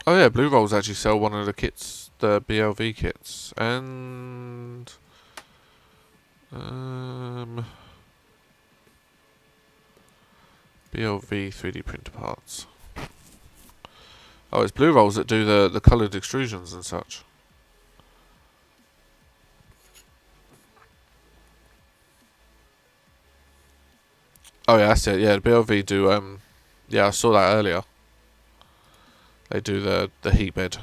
Oh yeah, Blue Rolls actually sell one of the kits, the BLV kits, and BLV 3D printer parts. Oh, it's Blue Rolls that do the coloured extrusions and such. Oh yeah, that's it. Yeah, the BLV do. Yeah, I saw that earlier. They do the heat bed.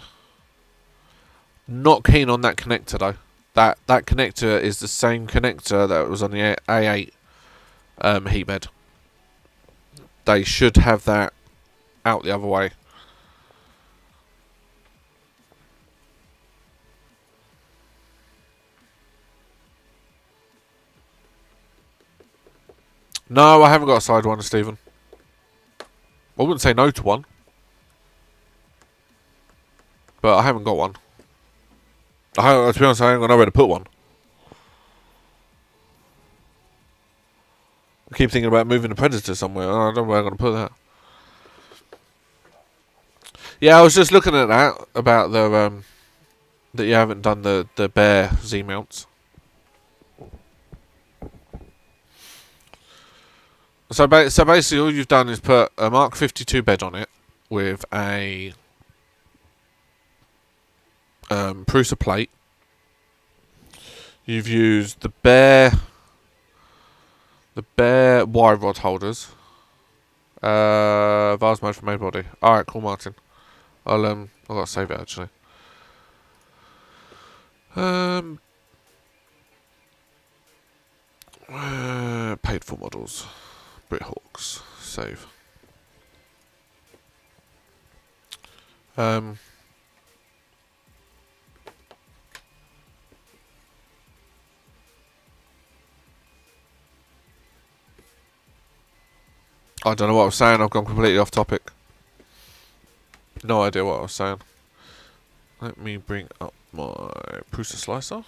Not keen on that connector though. That connector is the same connector that was on the A8 heat bed. They should have that out the other way. No, I haven't got a side one, Stephen. I wouldn't say no to one, but I haven't got one. To be honest, I ain't got nowhere to put one. I keep thinking about moving the Predator somewhere. I don't know where I'm going to put that. Yeah, I was just looking at that, about the that you haven't done the bare Z mounts. So basically all you've done is put a Mark 52 bed on it with a Prusa plate. You've used the bare wire rod holders. Vase mode for main body. Alright, cool, Martin. I've got to save it actually. Paid for models. Brit Hawks. Save. I don't know what I was saying. I've gone completely off topic. No idea what I was saying. Let me bring up my Prusa slicer.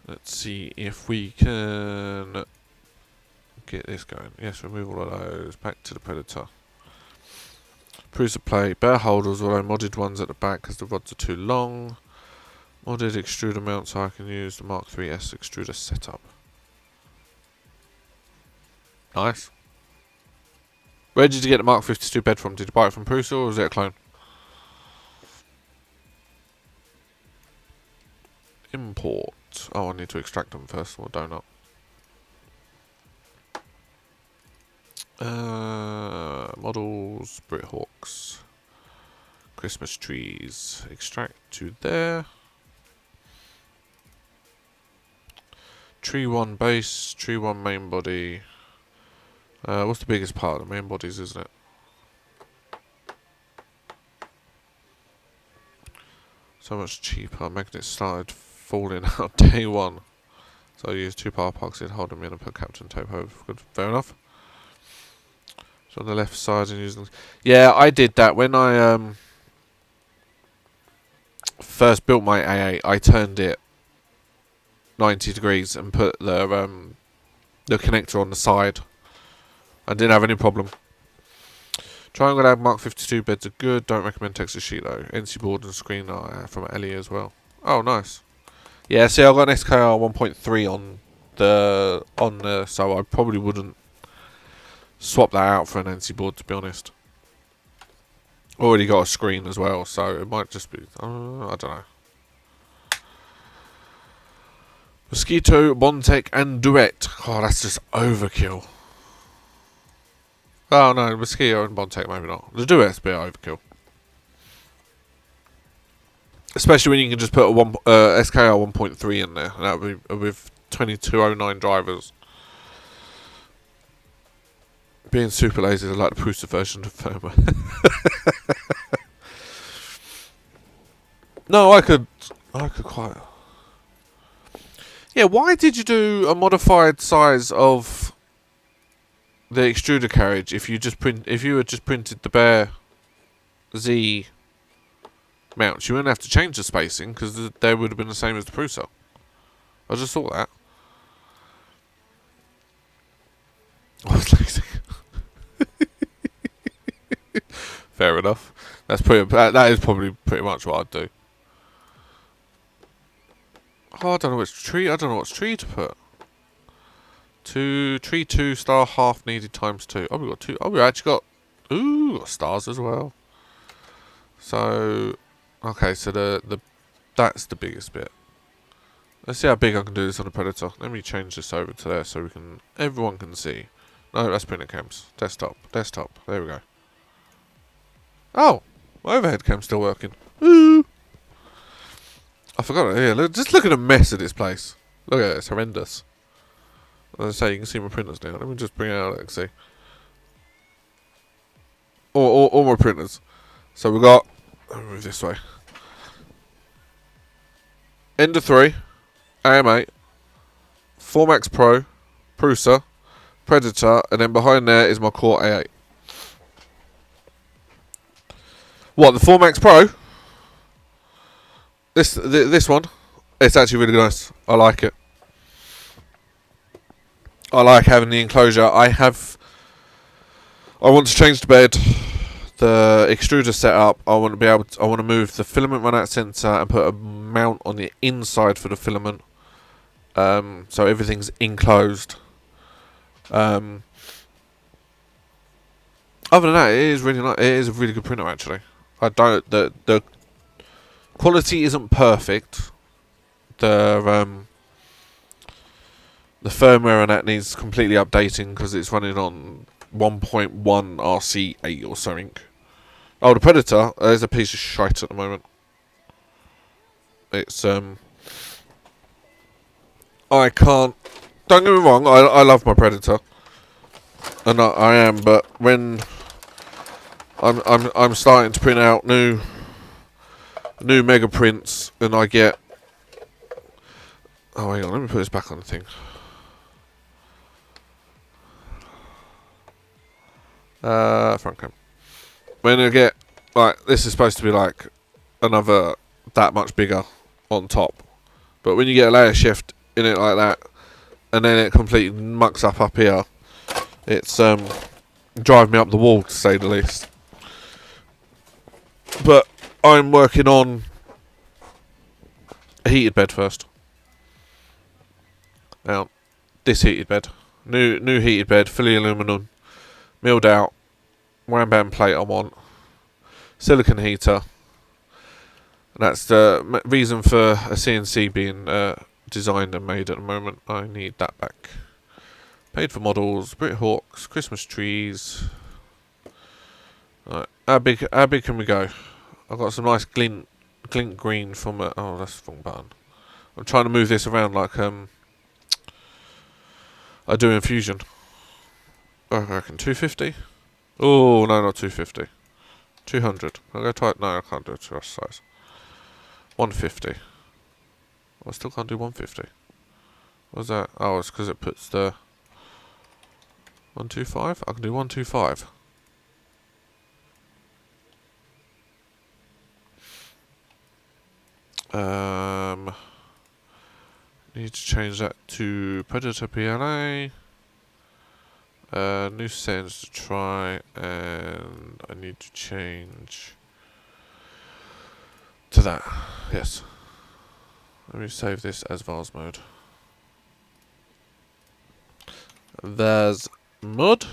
Let's see if we can get this going. Yes, remove all of those. Back to the Predator. Prusa plate. Bare holders, although modded ones at the back because the rods are too long. Modded extruder mount so I can use the Mark 3S extruder setup. Nice. Where did you get the Mark 52 bed from? Did you buy it from Prusa or was it a clone? Import. Oh, I need to extract them first. Or donut. Models. Brit Hawks. Christmas trees. Extract to there. Tree 1 base. Tree 1 main body. What's the biggest part? The main bodies, isn't it? So much cheaper. Magnets started falling out day one. So I used 2 power pucks in, hold them in and put captain tape over. Good, fair enough. So on the left side and using... Yeah, I did that. When I first built my A8, I turned it 90 degrees and put the connector on the side. I didn't have any problem. Triangle Lab Mark 52 beds are good. Don't recommend Texas sheet though. NC board and screen are from Ellie as well. Oh, nice. Yeah, see, I've got an SKR 1.3 on the, so I probably wouldn't swap that out for an NC board, to be honest. Already got a screen as well, so it might just be, I don't know. Mosquito, Bontech, and Duet. Oh, that's just overkill. Oh no, Mosquito and Bontech maybe not. The Duet's a bit overkill. Especially when you can just put a SKR 1.3 in there, and that would be with 2209 drivers. Being super lazy, I like the Prusa version of firmware. No, I could quite. Yeah, why did you do a modified size of the extruder carriage if you had just printed the bare Z mounts? You wouldn't have to change the spacing because they would have been the same as the Prusa. I just thought that. I was lazy. Fair enough. That is probably pretty much what I'd do. Oh, I don't know which tree. I don't know what tree to put. Tree 2 star half needed times 2. Oh, we got 2. Oh, we actually got. Ooh, got stars as well. So, okay, so that's the biggest bit. Let's see how big I can do this on the Predator. Let me change this over to there so everyone can see. No, that's printer cams. Desktop. There we go. Oh, my overhead cam's still working. Ooh. I forgot it. Yeah, just look at the mess of this place. Look at it, it's horrendous. As I say, you can see my printers now. Let me just bring it out and see. All my printers. So we got. Let me move this way. Ender 3, AM8, Formax Pro, Prusa, Predator, and then behind there is my Core A8. What, the Formax Pro? This one, it's actually really nice. I like it. I like having the enclosure. I want to change the bed, the extruder setup. I want to move the filament run out sensor and put a mount on the inside for the filament. So everything's enclosed. Other than that, it is really nice. It is a really good printer actually. I don't the Quality isn't perfect. The firmware on that needs completely updating because it's running on 1.1 RC8 or something. Oh, the Predator is a piece of shite at the moment. It's I can't. Don't get me wrong. I love my Predator, and I am. But when I'm starting to print out new mega prints, and I get. Oh, hang on. Let me put this back on the thing. Front cam. When I get like this is supposed to be like another that much bigger on top, but when you get a layer shift in it like that, and then it completely mucks up here, it's drive me up the wall to say the least. But I'm working on a heated bed first. Now, this heated bed, new heated bed, fully aluminum, milled out, wham bam plate I want, silicon heater. That's the reason for a CNC being designed and made at the moment. I need that back. Paid for models, Brit Hawks, Christmas trees. Right, how big can we go? I've got some nice glint green from oh, that's the wrong button. I'm trying to move this around like I do in Fusion. I reckon 250. Oh no, not 250. 200. I'll go tight. No, I can't do it to our size. 150. I still can't do 150. What's that? Oh, it's because it puts the 125. I can do 125. Need to change that to Predator PLA. New settings to try, and I need to change to that. Yes. Let me save this as Vars mode. There's mud.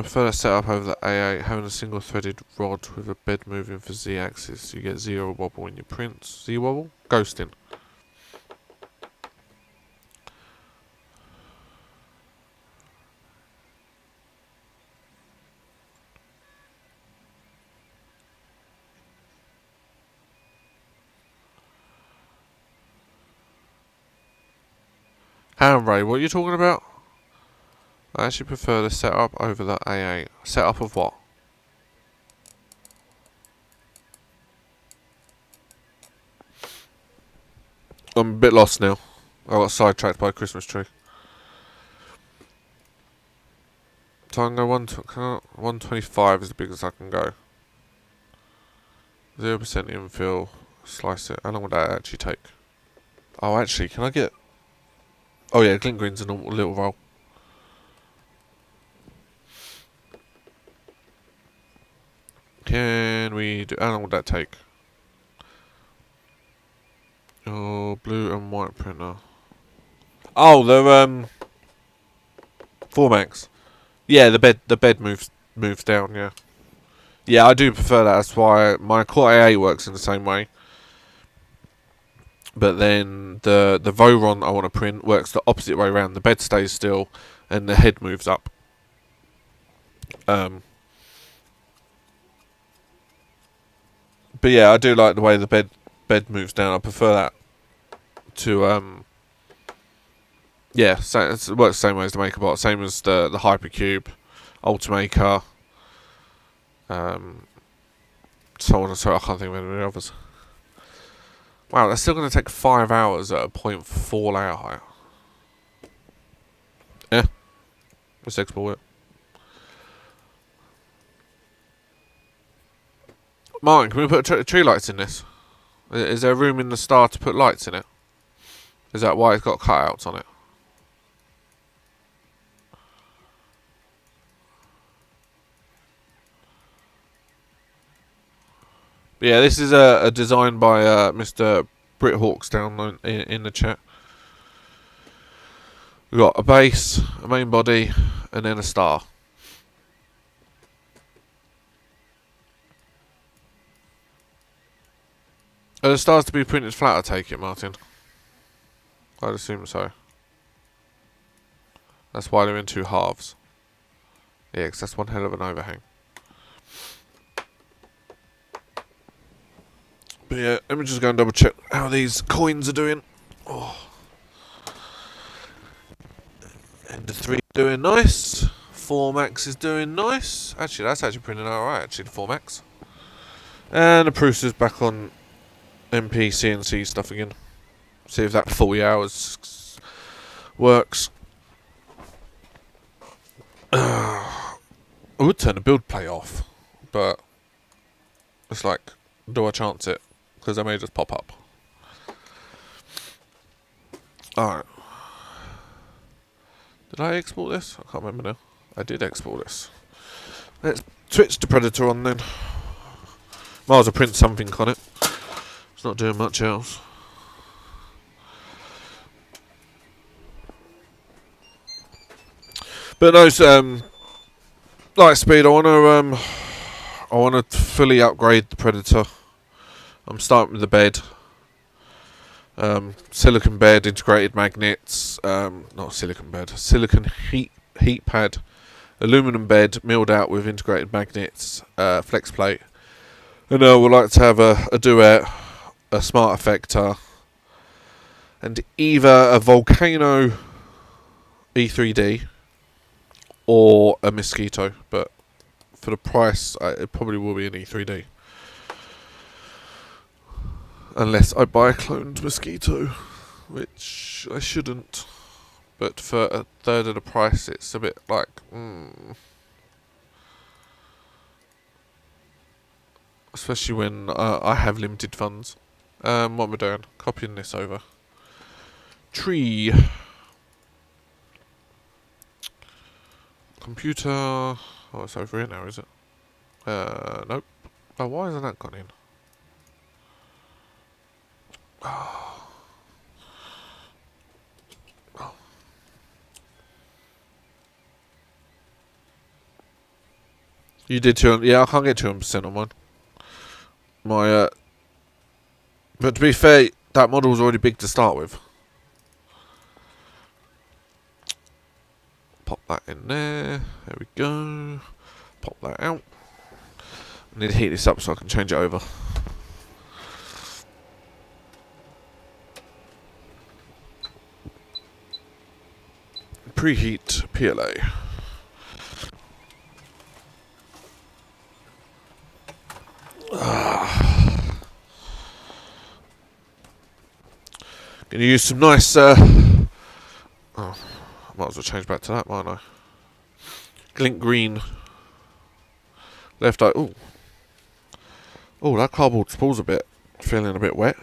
Further setup over the A8, having a single threaded rod with a bed moving for Z axis. You get zero wobble in your prints. Z wobble? Ghosting. Handray, what are you talking about? I actually prefer the setup over the A8. Setup of what? I'm a bit lost now. I got sidetracked by a Christmas tree. So I can go 125 is the biggest I can go. 0% infill. Slice it. How long would that actually take? Oh, actually, can I get... Oh yeah, glint green's a normal little roll. Can we do... How long would that take? Oh, blue and white printer. Oh, the Formax. Yeah, the bed moves down. Yeah, yeah, I do prefer that. That's why my Core AA works in the same way. But then the Voron I want to print works the opposite way around. The bed stays still, and the head moves up. But yeah, I do like the way the bed moves down. I prefer that to yeah, so it works the same way as the MakerBot, same as the Hypercube, Ultimaker, so on and so on. I can't think of any others. Wow, that's still going to take 5 hours at a 0.4 layer height. Yeah, let's export it. Martin, can we put tree lights in this? Is there room in the star to put lights in it? Is that why it's got cutouts on it? Yeah, this is a design by Mr. Brit Hawks down in the chat. We've got a base, a main body, and then a star. Are the stars to be printed flat, I take it, Martin? I'd assume so. That's why they're in two halves. Yeah, 'cause that's one hell of an overhang. But yeah, let me just go and double check how these coins are doing. Oh. Ender 3 doing nice. 4 Max is doing nice. Actually, that's actually printing out alright, actually, the 4 Max. And the Prusa's back on MP, CNC stuff again. See if that 40 hours works. I would turn the build play off, but it's like, do I chance it? Because I may just pop up. Alright. Did I export this? I can't remember now. I did export this. Let's switch to Predator on then. Might as well print something on it. It's not doing much else. But no, Lightspeed, I wanna fully upgrade the Predator. I'm starting with the bed. Silicon bed, integrated magnets, not silicon bed, silicon heat pad, aluminum bed milled out with integrated magnets, flex plate. And I would like to have a duet, a smart effector, and either a Volcano E3D or a Mosquito, but for the price, it probably will be an E3D. Unless I buy a cloned Mosquito, which I shouldn't. But for a third of the price, it's a bit like, especially when I have limited funds. What am I doing? Copying this over. Tree. Computer. Oh, it's over here now, is it? Nope. Oh, why hasn't that gone in? Oh. You did 200. Yeah, I can't get 200% on mine. But to be fair, that model was already big to start with. Pop that in there. There we go. Pop that out. I need to heat this up so I can change it over. Preheat PLA. Gonna use some nice. Oh, I might as well change back to that, might I? Glint green. Left eye. Ooh. Oh, that cardboard spool's a bit. Feeling a bit wet.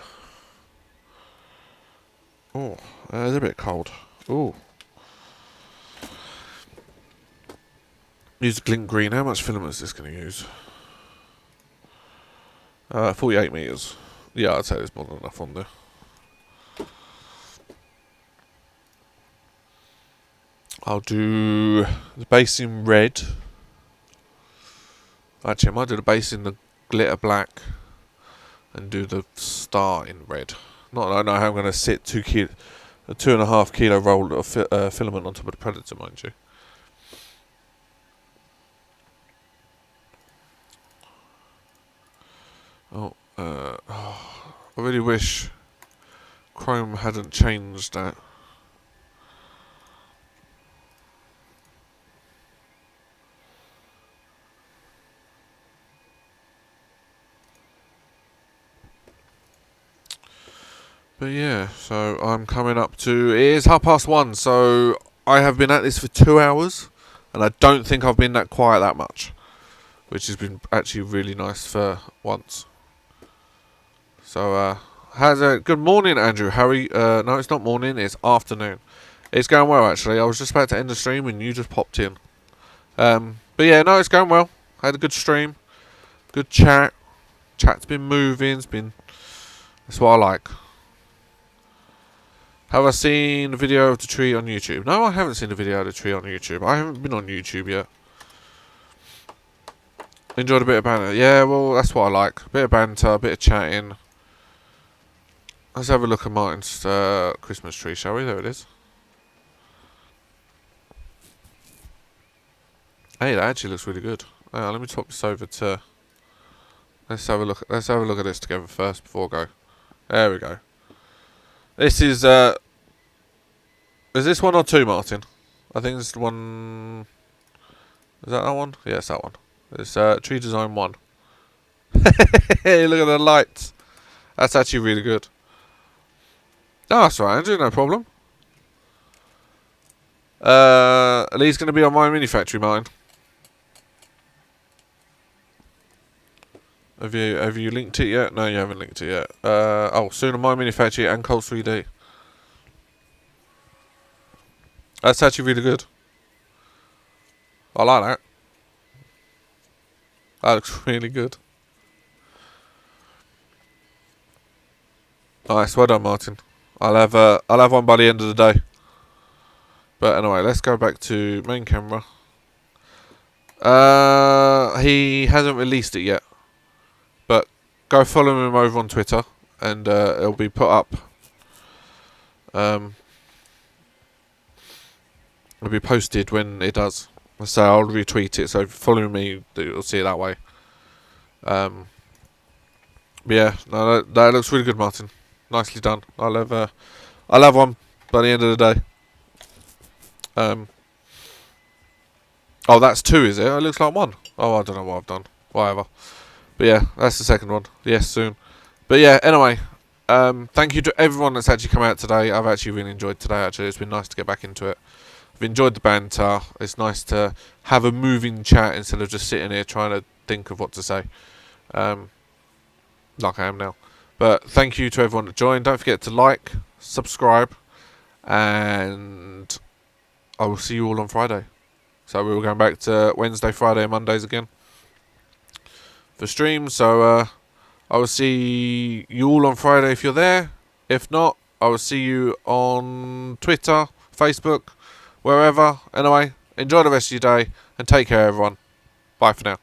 Oh, it's a bit cold. Ooh. Use glint green. How much filament is this going to use? 48 meters. Yeah, I'd say there's more than enough on there. I'll do the base in red. Actually, I might do the base in the glitter black and do the star in red. Not that I know how I'm going to sit a 2.5 kilo roll of filament on top of the Predator, mind you. I really wish Chrome hadn't changed that. But yeah, so I'm coming up to, it is 1:30, so I have been at this for 2 hours, and I don't think I've been that quiet that much, which has been actually really nice for once. So, good morning, Andrew. How are you? No, it's not morning, it's afternoon. It's going well, actually. I was just about to end the stream and you just popped in. But yeah, no, it's going well. Had a good stream, good chat. Chat's been moving, that's what I like. Have I seen the video of the tree on YouTube? No, I haven't seen the video of the tree on YouTube. I haven't been on YouTube yet. Enjoyed a bit of banter. Yeah, well, that's what I like. A bit of banter, a bit of chatting. Let's have a look at Martin's Christmas tree, shall we? There it is. Hey, that actually looks really good. Let me swap this over to. Let's have a look. Let's have a look at this together first before I go. There we go. This is. Is this one or two, Martin? I think it's one. Is that one? Yeah, it's that one. It's tree design 1. Hey, look at the lights. That's actually really good. Oh, that's right, Andrew. No problem. Lee's going to be on my mini factory, Martin. Have you linked it yet? No, you haven't linked it yet. Soon on my mini factory and Colt 3D. That's actually really good. I like that. That looks really good. Nice, well done, Martin. I'll have one by the end of the day. But anyway, let's go back to main camera. He hasn't released it yet, but go follow him over on Twitter, and it'll be put up. It'll be posted when it does. So I'll retweet it. So follow me, you'll see it that way. But yeah, no, that looks really good, Martin. Nicely done. I'll have one by the end of the day. Oh, that's 2, is it? It looks like 1. Oh, I don't know what I've done. Whatever. But yeah, that's the second one. Yes, soon. But yeah, anyway, thank you to everyone that's actually come out today. I've actually really enjoyed today, actually. It's been nice to get back into it. I've enjoyed the banter. It's nice to have a moving chat instead of just sitting here trying to think of what to say. Like I am now. But thank you to everyone that joined. Don't forget to like, subscribe, and I will see you all on Friday. So we were going back to Wednesday, Friday, and Mondays again for streams. So I will see you all on Friday if you're there. If not, I will see you on Twitter, Facebook, wherever. Anyway, enjoy the rest of your day and take care, everyone. Bye for now.